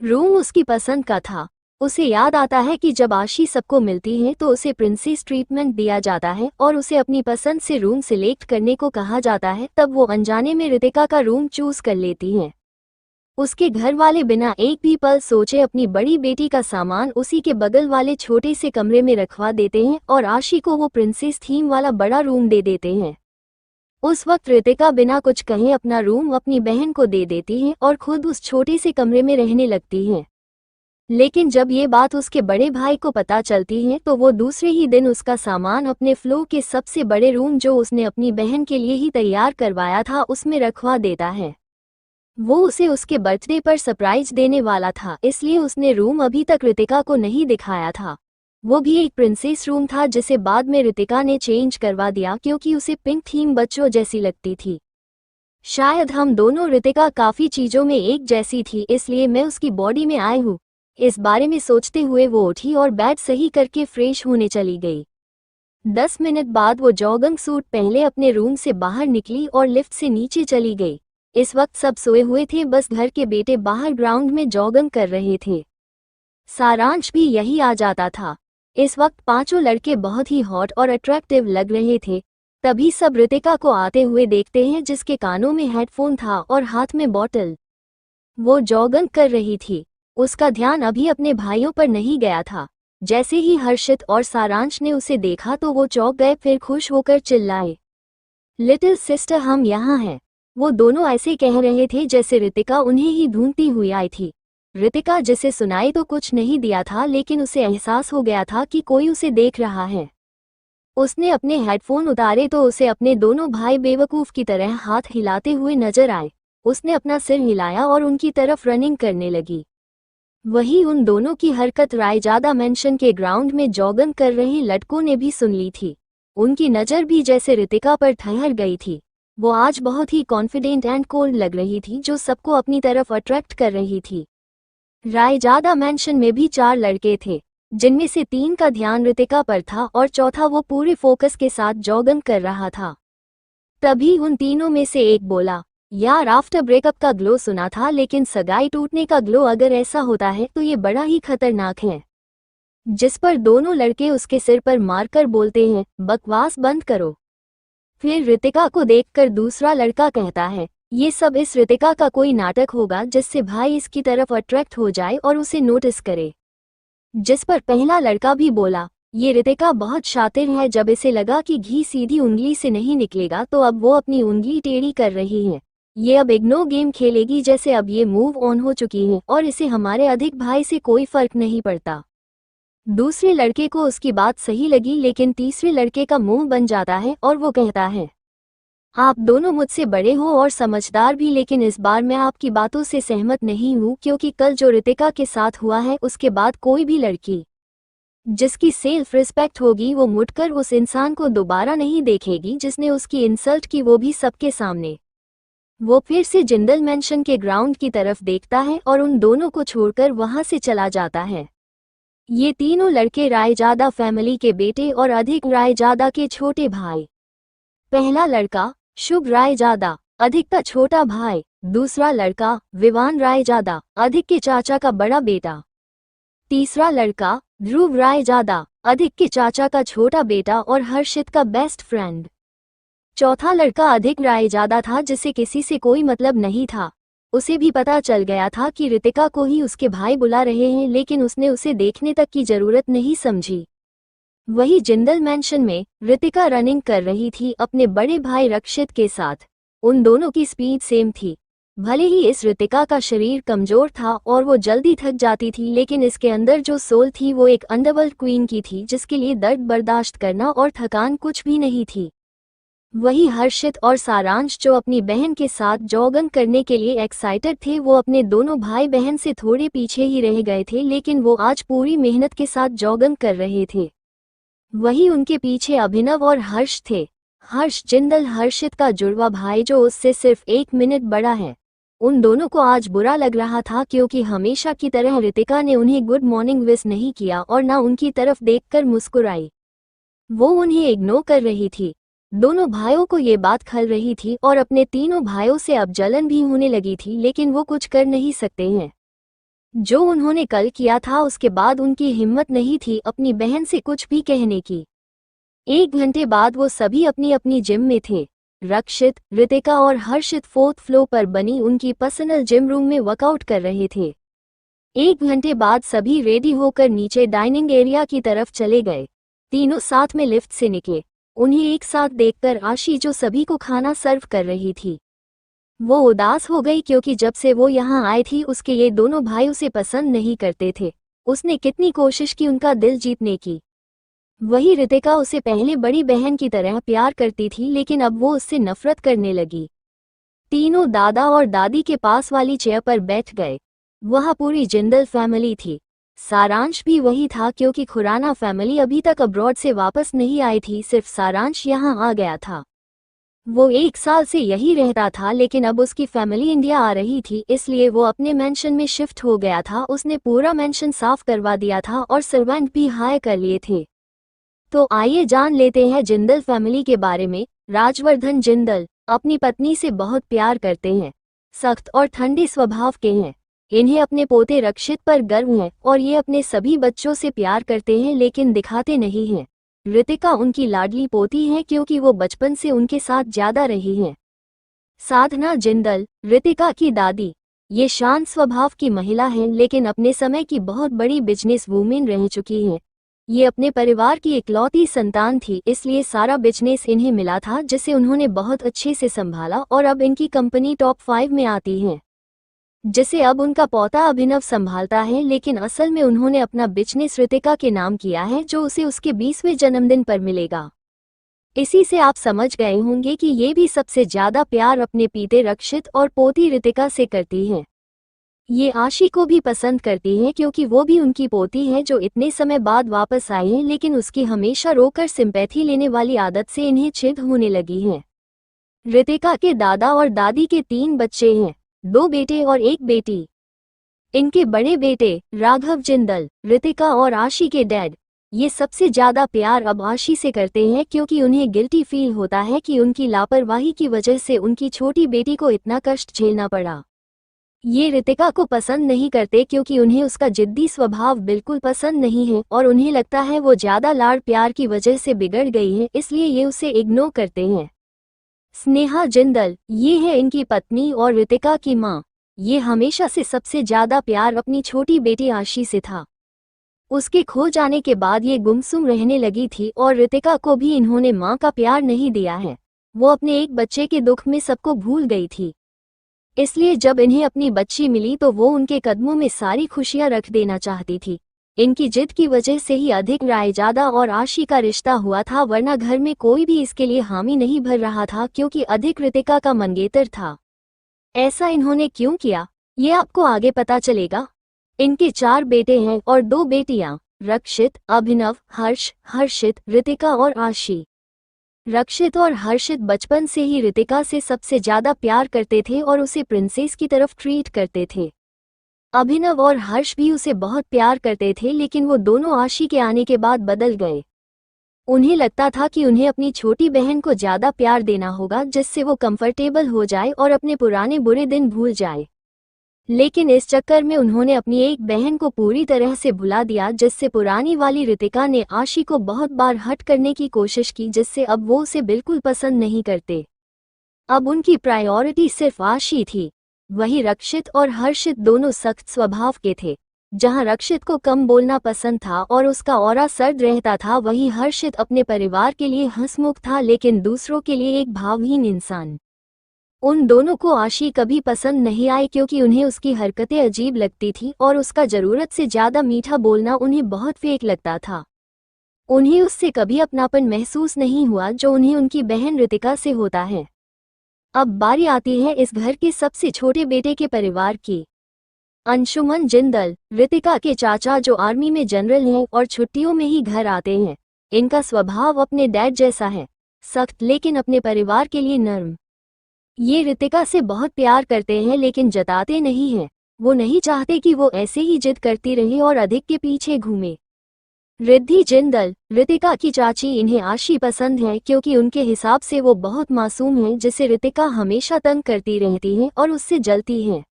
रूम उसकी पसंद का था। उसे याद आता है कि जब आशी सबको मिलती है तो उसे प्रिंसेस ट्रीटमेंट दिया जाता है और उसे अपनी पसंद से रूम सिलेक्ट करने को कहा जाता है, तब वो अनजाने में रितिका का रूम चूज कर लेती हैं। उसके घर वाले बिना एक भी पल सोचे अपनी बड़ी बेटी का सामान उसी के बगल वाले छोटे से कमरे में रखवा देते हैं और आशी को वो प्रिंसेस थीम वाला बड़ा रूम दे देते हैं। उस वक्त रितिका बिना कुछ कहे अपना रूम अपनी बहन को दे देती है और खुद उस छोटे से कमरे में रहने लगती है। लेकिन जब ये बात उसके बड़े भाई को पता चलती है तो वो दूसरे ही दिन उसका सामान अपने फ्लोर के सबसे बड़े रूम, जो उसने अपनी बहन के लिए ही तैयार करवाया था, उसमें रखवा देता है। वो उसे उसके बर्थडे पर सरप्राइज देने वाला था, इसलिए उसने रूम अभी तक रितिका को नहीं दिखाया था। वो भी एक प्रिंसेस रूम था, जिसे बाद में रितिका ने चेंज करवा दिया क्योंकि उसे पिंक थीम बच्चों जैसी लगती थी। शायद हम दोनों रितिका काफी चीजों में एक जैसी थी, इसलिए मैं उसकी बॉडी में आई हूँ। इस बारे में सोचते हुए वो उठी और बेड सही करके फ्रेश होने चली गई। 10 मिनट बाद वो जॉगिंग सूट पहले अपने रूम से बाहर निकली और लिफ्ट से नीचे चली गई। इस वक्त सब सोए हुए थे, बस घर के बेटे बाहर ग्राउंड में जॉगिंग कर रहे थे। सारांश भी यही आ जाता था। इस वक्त 5 लड़के बहुत ही हॉट और अट्रैक्टिव लग रहे थे। तभी सब रितिका को आते हुए देखते हैं, जिसके कानों में हेडफोन था और हाथ में बॉटल। वो जॉगिंग कर रही थी। उसका ध्यान अभी अपने भाइयों पर नहीं गया था। जैसे ही हर्षित और सारांश ने उसे देखा तो वो चौंक गए, फिर खुश होकर चिल्लाए, लिटिल सिस्टर हम यहाँ हैं। वो दोनों ऐसे कह रहे थे जैसे रितिका उन्हें ही ढूंढती हुई आई थी। रितिका जिसे सुनाई तो कुछ नहीं दिया था, लेकिन उसे एहसास हो गया था कि कोई उसे देख रहा है। उसने अपने हेडफोन उतारे तो उसे अपने दोनों भाई बेवकूफ की तरह हाथ हिलाते हुए नजर आए। उसने अपना सिर हिलाया और उनकी तरफ रनिंग करने लगी। वही उन दोनों की हरकत रायजादा मेंशन के ग्राउंड में जॉगिंग कर रहे लड़कों ने भी सुन ली थी। उनकी नज़र भी जैसे रितिका पर ठहर गई थी। वो आज बहुत ही कॉन्फिडेंट एंड कोल्ड लग रही थी, जो सबको अपनी तरफ अट्रैक्ट कर रही थी। रायजादा मेंशन में भी 4 लड़के थे, जिनमें से 3 का ध्यान रितिका पर था और चौथा वो पूरे फोकस के साथ जॉगिंग कर रहा था। तभी उन तीनों में से एक बोला, यार आफ्टर ब्रेकअप का ग्लो सुना था, लेकिन सगाई टूटने का ग्लो अगर ऐसा होता है तो ये बड़ा ही खतरनाक है। जिस पर दोनों लड़के उसके सिर पर मारकर बोलते हैं, बकवास बंद करो। फिर रितिका को देखकर दूसरा लड़का कहता है, ये सब इस रितिका का कोई नाटक होगा जिससे भाई इसकी तरफ अट्रैक्ट हो जाए और उसे नोटिस करे। जिस पर पहला लड़का भी बोला, ये रितिका बहुत शातिर है, जब इसे लगा कि घी सीधी उंगली से नहीं निकलेगा तो अब वो अपनी उंगली टेढ़ी कर रही है। ये अब इग्नो गेम खेलेगी, जैसे अब ये मूव ऑन हो चुकी है और इसे हमारे अधिक भाई से कोई फर्क नहीं पड़ता। दूसरे लड़के को उसकी बात सही लगी, लेकिन तीसरे लड़के का मुंह बन जाता है और वो कहता है, आप दोनों मुझसे बड़े हो और समझदार भी, लेकिन इस बार मैं आपकी बातों से सहमत नहीं हूँ, क्योंकि कल जो रितिका के साथ हुआ है उसके बाद कोई भी लड़की जिसकी सेल्फ रिस्पेक्ट होगी वो मुड़कर उस इंसान को दोबारा नहीं देखेगी जिसने उसकी इंसल्ट की, वो भी सबके सामने। वो फिर से जिंदल मेंशन के ग्राउंड की तरफ देखता है और उन दोनों को छोड़कर वहां से चला जाता है। ये तीनों लड़के रायजादा फैमिली के बेटे और अधिक रायजादा के छोटे भाई। पहला लड़का शुभ रायजादा, अधिक का छोटा भाई। दूसरा लड़का विवान रायजादा, अधिक के चाचा का बड़ा बेटा। तीसरा लड़का ध्रुव रायजादा, अधिक के चाचा का छोटा बेटा और हर्षित का बेस्ट फ्रेंड। चौथा लड़का अधिक रायजादा था, जिसे किसी से कोई मतलब नहीं था। उसे भी पता चल गया था कि रितिका को ही उसके भाई बुला रहे हैं, लेकिन उसने उसे देखने तक की जरूरत नहीं समझी। वही जिंदल मैंशन में रितिका रनिंग कर रही थी अपने बड़े भाई रक्षित के साथ। उन दोनों की स्पीड सेम थी। भले ही इस रितिका का शरीर कमजोर था और वो जल्दी थक जाती थी, लेकिन इसके अंदर जो सोल थी वो एक अंडरवर्ल्ड क्वीन की थी, जिसके लिए दर्द बर्दाश्त करना और थकान कुछ भी नहीं थी। वही हर्षित और सारांश, जो अपनी बहन के साथ जॉगिंग करने के लिए एक्साइटेड थे, वो अपने दोनों भाई बहन से थोड़े पीछे ही रह गए थे, लेकिन वो आज पूरी मेहनत के साथ जॉगिंग कर रहे थे। वही उनके पीछे अभिनव और हर्ष थे। हर्ष जिंदल हर्षित का जुड़वा भाई, जो उससे सिर्फ 1 मिनट बड़ा है। उन दोनों को आज बुरा लग रहा था, क्योंकि हमेशा की तरह रितिका ने उन्हें गुड मॉर्निंग विश नहीं किया और न उनकी तरफ देखकर मुस्कुराई। वो उन्हें इग्नोर कर रही थी। दोनों भाइयों को ये बात खल रही थी और अपने तीनों भाइयों से अब जलन भी होने लगी थी, लेकिन वो कुछ कर नहीं सकते हैं। जो उन्होंने कल किया था, उसके बाद उनकी हिम्मत नहीं थी अपनी बहन से कुछ भी कहने की। 1 घंटे बाद वो सभी अपनी अपनी जिम में थे। रक्षित, रितिका और हर्षित 4th फ्लोर पर बनी उनकी पर्सनल जिम रूम में वर्कआउट कर रहे थे। 1 घंटे बाद सभी रेडी होकर नीचे डाइनिंग एरिया की तरफ चले गए। तीनों साथ में लिफ्ट से निकले। उन्हें एक साथ देखकर आशी, जो सभी को खाना सर्व कर रही थी, वो उदास हो गई, क्योंकि जब से वो यहाँ आई थी उसके ये दोनों भाई उसे पसंद नहीं करते थे। उसने कितनी कोशिश की उनका दिल जीतने की। वही रितिका उसे पहले बड़ी बहन की तरह प्यार करती थी, लेकिन अब वो उससे नफरत करने लगी। तीनों दादा और दादी के पास वाली चेयर पर बैठ गए। वहाँ पूरी जिंदल फैमिली थी। सारांश भी वही था, क्योंकि खुराना फैमिली अभी तक अब्रॉड से वापस नहीं आई थी, सिर्फ सारांश यहाँ आ गया था। वो 1 साल से यही रहता था, लेकिन अब उसकी फैमिली इंडिया आ रही थी, इसलिए वो अपने मेंशन में शिफ्ट हो गया था। उसने पूरा मेंशन साफ करवा दिया था और सर्वेंट भी हायर कर लिए थे। तो आइए जान लेते हैं जिंदल फैमिली के बारे में। राजवर्धन जिंदल अपनी पत्नी से बहुत प्यार करते हैं। सख्त और ठंडे स्वभाव के हैं। इन्हें अपने पोते रक्षित पर गर्व है और ये अपने सभी बच्चों से प्यार करते हैं, लेकिन दिखाते नहीं हैं। रितिका उनकी लाडली पोती है, क्योंकि वो बचपन से उनके साथ ज्यादा रही हैं। साधना जिंदल, रितिका की दादी, ये शांत स्वभाव की महिला है, लेकिन अपने समय की बहुत बड़ी बिजनेस वूमेन रह चुकी हैं। ये अपने परिवार की इकलौती संतान थी, इसलिए सारा बिजनेस इन्हें मिला था, जिसे उन्होंने बहुत अच्छे से संभाला और अब इनकी कंपनी टॉप 5 में आती है, जिसे अब उनका पोता अभिनव संभालता है। लेकिन असल में उन्होंने अपना बिजनेस रितिका के नाम किया है, जो उसे उसके 20वें जन्मदिन पर मिलेगा। इसी से आप समझ गए होंगे कि ये भी सबसे ज्यादा प्यार अपने पीते रक्षित और पोती रितिका से करती है। ये आशी को भी पसंद करती हैं, क्योंकि वो भी उनकी पोती है, जो इतने समय बाद वापस आई है, लेकिन उसकी हमेशा रोकर सिंपैथी लेने वाली आदत से इन्हें चिढ़ होने लगी है। रितिका के दादा और दादी के 3 बच्चे हैं, 2 बेटे और 1 बेटी। इनके बड़े बेटे राघव जिंदल, रितिका और आशी के डैड, ये सबसे ज्यादा प्यार अब आशी से करते हैं, क्योंकि उन्हें गिल्टी फील होता है कि उनकी लापरवाही की वजह से उनकी छोटी बेटी को इतना कष्ट झेलना पड़ा। ये रितिका को पसंद नहीं करते, क्योंकि उन्हें उसका जिद्दी स्वभाव बिल्कुल पसंद नहीं है और उन्हें लगता है वो ज्यादा लाड़ प्यार की वजह से बिगड़ गई है, इसलिए ये उसे इग्नोर करते हैं। स्नेहा जिंदल, ये है इनकी पत्नी और रितिका की माँ। ये हमेशा से सबसे ज्यादा प्यार अपनी छोटी बेटी आशी से था। उसके खो जाने के बाद ये गुमसुम रहने लगी थी और रितिका को भी इन्होंने माँ का प्यार नहीं दिया है। वो अपने एक बच्चे के दुख में सबको भूल गई थी, इसलिए जब इन्हें अपनी बच्ची मिली तो वो उनके कदमों में सारी खुशियां रख देना चाहती थी। इनकी जिद की वजह से ही अधिक रायजादा और आशी का रिश्ता हुआ था, वरना घर में कोई भी इसके लिए हामी नहीं भर रहा था, क्योंकि अधिक रितिका का मंगेतर था। ऐसा इन्होंने क्यों किया, ये आपको आगे पता चलेगा। इनके 4 बेटे हैं और 2 बेटियां, रक्षित, अभिनव, हर्ष, हर्षित, रितिका और आशी। रक्षित और हर्षित बचपन से ही रितिका से सबसे ज्यादा प्यार करते थे और उसे प्रिंसेस की तरफ ट्रीट करते थे। अभिनव और हर्ष भी उसे बहुत प्यार करते थे, लेकिन वो दोनों आशी के आने के बाद बदल गए। उन्हें लगता था कि उन्हें अपनी छोटी बहन को ज्यादा प्यार देना होगा, जिससे वो कंफर्टेबल हो जाए और अपने पुराने बुरे दिन भूल जाए। लेकिन इस चक्कर में उन्होंने अपनी एक बहन को पूरी तरह से भुला दिया, जिससे पुरानी वाली रितिका ने आशी को बहुत बार हट करने की कोशिश की, जिससे अब वो उसे बिल्कुल पसंद नहीं करते। अब उनकी प्रायोरिटी सिर्फ आशी थी। वही रक्षित और हर्षित दोनों सख्त स्वभाव के थे। जहां रक्षित को कम बोलना पसंद था और उसका ऑरा सर्द रहता था, वही हर्षित अपने परिवार के लिए हंसमुख था, लेकिन दूसरों के लिए एक भावहीन इंसान। उन दोनों को आशी कभी पसंद नहीं आई, क्योंकि उन्हें उसकी हरकतें अजीब लगती थी और उसका जरूरत से ज्यादा मीठा बोलना उन्हें बहुत फेक लगता था। उन्हें उससे कभी अपनापन महसूस नहीं हुआ, जो उन्हें उनकी बहन रितिका से होता है। अब बारी आती है इस घर के सबसे छोटे बेटे के परिवार की। अंशुमन जिंदल, रितिका के चाचा, जो आर्मी में जनरल हैं और छुट्टियों में ही घर आते हैं। इनका स्वभाव अपने डैड जैसा है, सख्त लेकिन अपने परिवार के लिए नर्म। ये रितिका से बहुत प्यार करते हैं लेकिन जताते नहीं हैं। वो नहीं चाहते कि वो ऐसे ही जिद करती रहे और अधिक के पीछे घूमे। रिद्धि जिंदल, रितिका की चाची, इन्हें आशी पसंद है क्योंकि उनके हिसाब से वो बहुत मासूम है, जिसे रितिका हमेशा तंग करती रहती है और उससे जलती है।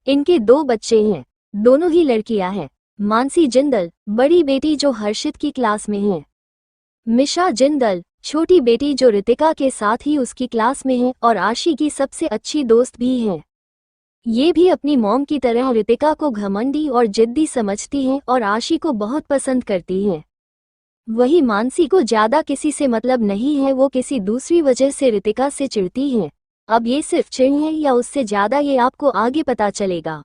इनके 2 बच्चे हैं, दोनों ही लड़कियां हैं। मानसी जिंदल, बड़ी बेटी जो हर्षित की क्लास में है। मिशा जिंदल, छोटी बेटी जो रितिका के साथ ही उसकी क्लास में है और आशी की सबसे अच्छी दोस्त भी है। ये भी अपनी मॉम की तरह रितिका को घमंडी और जिद्दी समझती है और आशी को बहुत पसंद करती है। वही मानसी को ज्यादा किसी से मतलब नहीं है, वो किसी दूसरी वजह से रितिका से चिढ़ती है। अब ये सिर्फ चिढ़ है या उससे ज्यादा, ये आपको आगे पता चलेगा।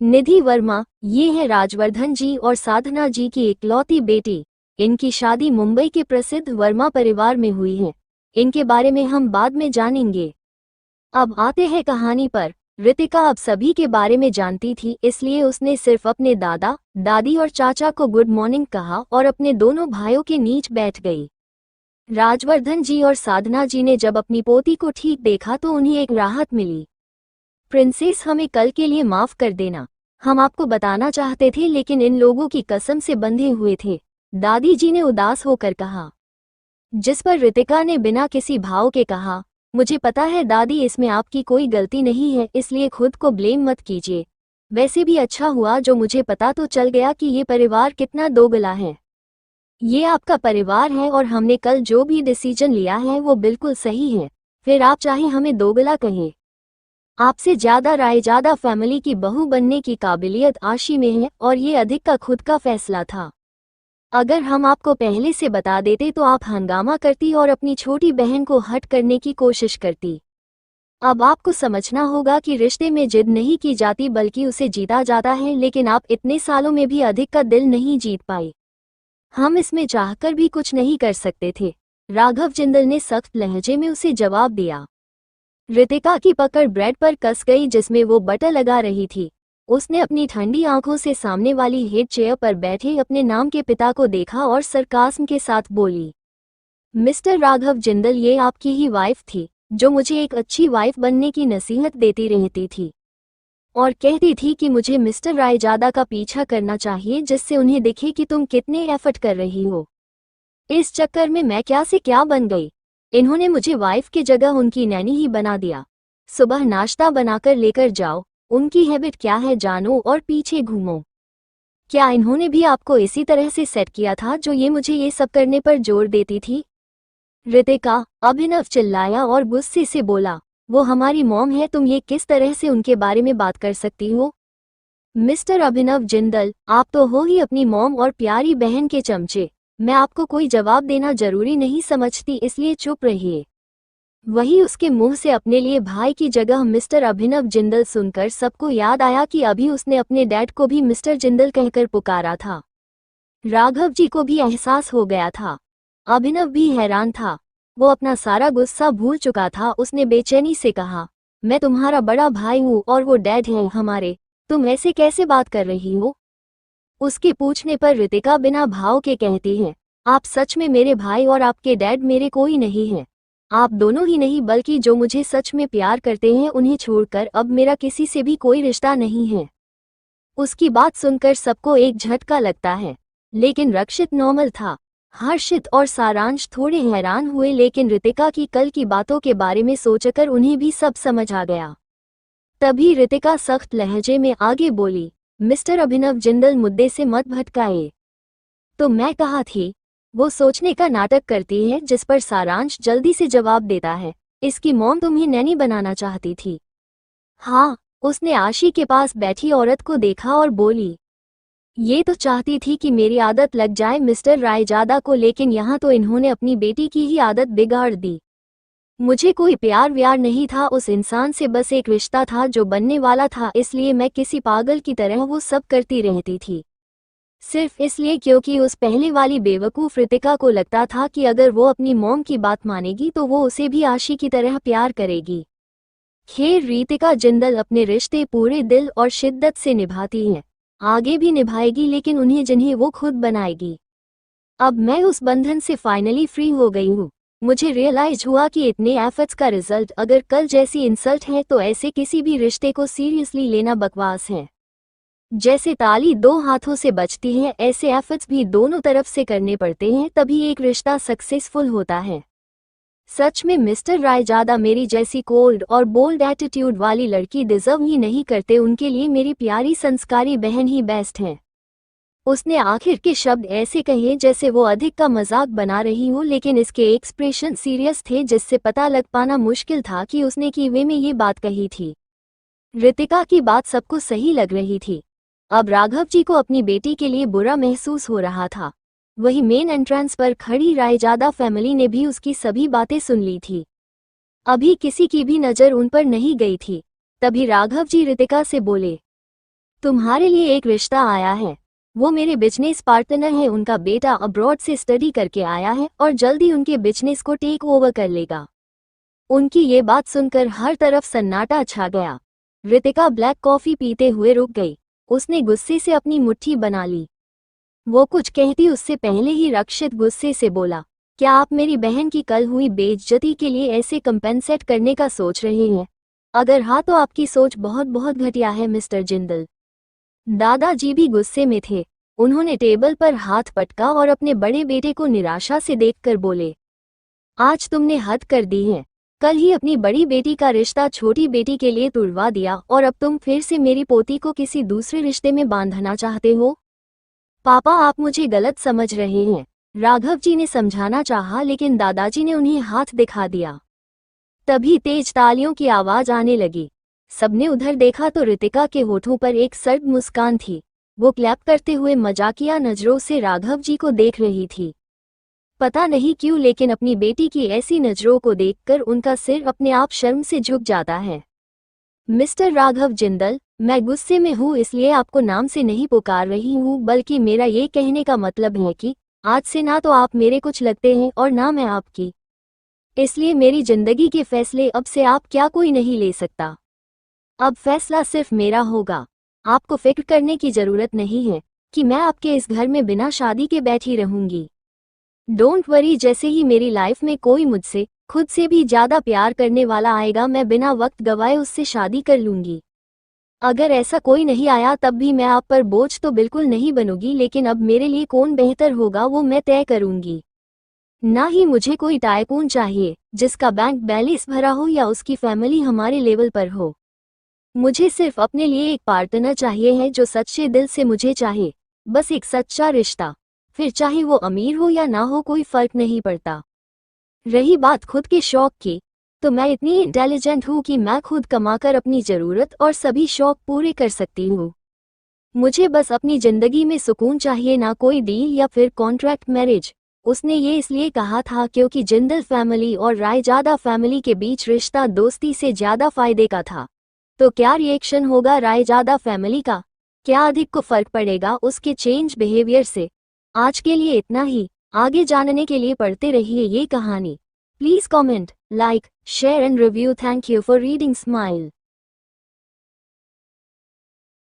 निधि वर्मा, ये है राजवर्धन जी और साधना जी की इकलौती बेटी। इनकी शादी मुंबई के प्रसिद्ध वर्मा परिवार में हुई है। इनके बारे में हम बाद में जानेंगे। अब आते हैं कहानी पर। रितिका अब सभी के बारे में जानती थी, इसलिए उसने सिर्फ अपने दादा, दादी और चाचा को गुड मॉर्निंग कहा और अपने दोनों भाइयों के नीच बैठ गई। राजवर्धन जी और साधना जी ने जब अपनी पोती को ठीक देखा तो उन्हें एक राहत मिली। प्रिंसेस, हमें कल के लिए माफ कर देना। हम आपको बताना चाहते थे लेकिन इन लोगों की कसम से बंधे हुए थे, दादी जी ने उदास होकर कहा। जिस पर रितिका ने बिना किसी भाव के कहा, मुझे पता है दादी, इसमें आपकी कोई गलती नहीं है, इसलिए खुद को ब्लेम मत कीजिए। वैसे भी अच्छा हुआ जो मुझे पता तो चल गया कि ये परिवार कितना दोगला है। ये आपका परिवार है और हमने कल जो भी डिसीजन लिया है वो बिल्कुल सही है, फिर आप चाहे हमें दोगला कहें। आपसे ज्यादा रायजादा फैमिली की बहू बनने की काबिलियत आशी में है और ये अधिक का खुद का फैसला था। अगर हम आपको पहले से बता देते तो आप हंगामा करती और अपनी छोटी बहन को हट करने की कोशिश करती। अब आपको समझना होगा कि रिश्ते में जिद नहीं की जाती बल्कि उसे जीता जाता है, लेकिन आप इतने सालों में भी अधिक का दिल नहीं जीत पाई। हम इसमें चाहकर भी कुछ नहीं कर सकते थे, राघव जिंदल ने सख्त लहजे में उसे जवाब दिया। रितिका की पकड़ ब्रेड पर कस गई जिसमें वो बटर लगा रही थी। उसने अपनी ठंडी आंखों से सामने वाली हेड चेयर पर बैठे अपने नाम के पिता को देखा और सरकास्म के साथ बोली, मिस्टर राघव जिंदल, ये आपकी ही वाइफ थी जो मुझे एक अच्छी वाइफ बनने की नसीहत देती रहती थी और कहती थी कि मुझे मिस्टर रायजादा का पीछा करना चाहिए, जिससे उन्हें दिखे कि तुम कितने एफर्ट कर रही हो। इस चक्कर में मैं क्या से क्या बन गई। इन्होंने मुझे वाइफ की जगह उनकी नैनी ही बना दिया। सुबह नाश्ता बनाकर लेकर जाओ, उनकी हैबिट क्या है जानो और पीछे घूमो। क्या इन्होंने भी आपको इसी तरह से सेट किया था जो ये मुझे ये सब करने पर जोर देती थी? रितिका, अभिनव चिल्लाया और गुस्से से बोला, वो हमारी मॉम है, तुम ये किस तरह से उनके बारे में बात कर सकती हो? मिस्टर अभिनव जिंदल, आप तो हो ही अपनी मॉम और प्यारी बहन के चमचे। मैं आपको कोई जवाब देना जरूरी नहीं समझती, इसलिए चुप रहिए। वही उसके मुंह से अपने लिए भाई की जगह मिस्टर अभिनव जिंदल सुनकर सबको याद आया कि अभी उसने अपने डैड को भी मिस्टर जिंदल कहकर पुकारा था। राघव जी को भी एहसास हो गया था। अभिनव भी हैरान था, वो अपना सारा गुस्सा भूल चुका था। उसने बेचैनी से कहा, मैं तुम्हारा बड़ा भाई हूँ और वो डैड है हमारे, तुम ऐसे कैसे बात कर रही हो? उसके पूछने पर रितिका बिना भाव के कहती है, आप सच में मेरे भाई और आपके डैड मेरे कोई नहीं है। आप दोनों ही नहीं बल्कि जो मुझे सच में प्यार करते हैं उन्हें छोड़कर अब मेरा किसी से भी कोई रिश्ता नहीं है। उसकी बात सुनकर सबको एक झटका लगता है, लेकिन रक्षित नॉर्मल था। हर्षित और सारांश थोड़े हैरान हुए, लेकिन रितिका की कल की बातों के बारे में सोचकर उन्हें भी सब समझ आ गया। तभी रितिका सख्त लहजे में आगे बोली, मिस्टर अभिनव जिंदल, मुद्दे से मत भटकाए। तो मैं कहा थी, वो सोचने का नाटक करती है, जिस पर सारांश जल्दी से जवाब देता है, इसकी मॉम तुम्हें नैनी बनाना चाहती थी। हाँ, उसने आशी के पास बैठी औरत को देखा और बोली, ये तो चाहती थी कि मेरी आदत लग जाए मिस्टर रायजादा को, लेकिन यहाँ तो इन्होंने अपनी बेटी की ही आदत बिगाड़ दी। मुझे कोई प्यार व्यार नहीं था उस इंसान से, बस एक रिश्ता था जो बनने वाला था, इसलिए मैं किसी पागल की तरह वो सब करती रहती थी। सिर्फ इसलिए क्योंकि उस पहले वाली बेवकूफ़ रितिका को लगता था कि अगर वो अपनी मॉम की बात मानेगी तो वो उसे भी आशी की तरह प्यार करेगी। खैर, रितिका जिंदल अपने रिश्ते पूरे दिल और शिद्दत से निभाती हैं, आगे भी निभाएगी, लेकिन उन्हें जिन्हें वो खुद बनाएगी। अब मैं उस बंधन से फाइनली फ्री हो गई हूँ। मुझे रियलाइज हुआ कि इतने एफर्ट्स का रिजल्ट अगर कल जैसी इंसल्ट है तो ऐसे किसी भी रिश्ते को सीरियसली लेना बकवास है। जैसे ताली दो हाथों से बजती है, ऐसे एफर्ट्स भी दोनों तरफ से करने पड़ते हैं, तभी एक रिश्ता सक्सेसफुल होता है। सच में मिस्टर रायजादा मेरी जैसी कोल्ड और बोल्ड एटीट्यूड वाली लड़की डिजर्व ही नहीं करते, उनके लिए मेरी प्यारी संस्कारी बहन ही बेस्ट है। उसने आखिर के शब्द ऐसे कहे जैसे वो अधिक का मजाक बना रही हो, लेकिन इसके एक्सप्रेशन सीरियस थे, जिससे पता लग पाना मुश्किल था कि उसने की वे में ये बात कही थी। रितिका की बात सबको सही लग रही थी। अब राघव जी को अपनी बेटी के लिए बुरा महसूस हो रहा था। वही मेन एंट्रेंस पर खड़ी रायजादा फैमिली ने भी उसकी सभी बातें सुन ली थी। अभी किसी की भी नज़र उन पर नहीं गई थी। तभी राघव जी रितिका से बोले, तुम्हारे लिए एक रिश्ता आया है। वो मेरे बिजनेस पार्टनर है, उनका बेटा अब्रॉड से स्टडी करके आया है और जल्दी उनके बिजनेस को टेक ओवर कर लेगा। उनकी ये बात सुनकर हर तरफ सन्नाटा छा गया। रितिका ब्लैक कॉफी पीते हुए रुक गई। उसने गुस्से से अपनी मुट्ठी बना ली। वो कुछ कहती उससे पहले ही रक्षित गुस्से से बोला, क्या आप मेरी बहन की कल हुई बेइज्जती के लिए ऐसे कंपेंसेट करने का सोच रहे हैं? अगर हाँ तो आपकी सोच बहुत बहुत घटिया है मिस्टर जिंदल। दादाजी भी गुस्से में थे। उन्होंने टेबल पर हाथ पटका और अपने बड़े बेटे को निराशा से देखकर बोले, आज तुमने हद कर दी है। कल ही अपनी बड़ी बेटी का रिश्ता छोटी बेटी के लिए तुड़वा दिया और अब तुम फिर से मेरी पोती को किसी दूसरे रिश्ते में बांधना चाहते हो। पापा, आप मुझे गलत समझ रहे हैं। राघव जी ने समझाना चाहा, लेकिन दादाजी ने उन्हें हाथ दिखा दिया। तभी तेज तालियों की आवाज आने लगी। सबने उधर देखा तो रितिका के होठों पर एक सर्द मुस्कान थी। वो क्लैप करते हुए मजाकिया नजरों से राघव जी को देख रही थी। पता नहीं क्यों, लेकिन अपनी बेटी की ऐसी नजरों को देखकर उनका सिर अपने आप शर्म से झुक जाता है। मिस्टर राघव जिंदल, मैं गुस्से में हूँ, इसलिए आपको नाम से नहीं पुकार रही हूँ, बल्कि मेरा ये कहने का मतलब है कि आज से ना तो आप मेरे कुछ लगते हैं और ना मैं आपकी। इसलिए मेरी जिंदगी के फैसले अब से आप क्या कोई नहीं ले सकता। अब फैसला सिर्फ मेरा होगा। आपको फिक्र करने की जरूरत नहीं है कि मैं आपके इस घर में बिना शादी के बैठी रहूंगी। डोंट वरी, जैसे ही मेरी लाइफ में कोई मुझसे खुद से भी ज्यादा प्यार करने वाला आएगा, मैं बिना वक्त गवाए उससे शादी कर लूंगी। अगर ऐसा कोई नहीं आया तब भी मैं आप पर बोझ तो बिल्कुल नहीं बनूंगी, लेकिन अब मेरे लिए कौन बेहतर होगा वो मैं तय करूंगी। ना ही मुझे कोई टाइकून चाहिए जिसका बैंक बैलेंस भरा हो या उसकी फैमिली हमारे लेवल पर हो। मुझे सिर्फ अपने लिए एक पार्टनर चाहिए है जो सच्चे दिल से मुझे चाहे, बस एक सच्चा रिश्ता। फिर चाहे वो अमीर हो या ना हो, कोई फर्क नहीं पड़ता। रही बात खुद के शौक की, तो मैं इतनी इंटेलिजेंट हूँ कि मैं खुद कमाकर अपनी ज़रूरत और सभी शौक पूरे कर सकती हूँ। मुझे बस अपनी ज़िंदगी में सुकून चाहिए, ना कोई डील या फिर कॉन्ट्रैक्ट मैरिज। उसने ये इसलिए कहा था क्योंकि जिंदल फैमिली और रायजादा फैमिली के बीच रिश्ता दोस्ती से ज़्यादा फायदे का था। तो क्या रिएक्शन होगा रायजादा फैमिली का? क्या अधिक को फर्क पड़ेगा उसके चेंज बिहेवियर से? आज के लिए इतना ही। आगे जानने के लिए पढ़ते रहिए ये कहानी। Please comment, like, share and review. Thank you for reading smile.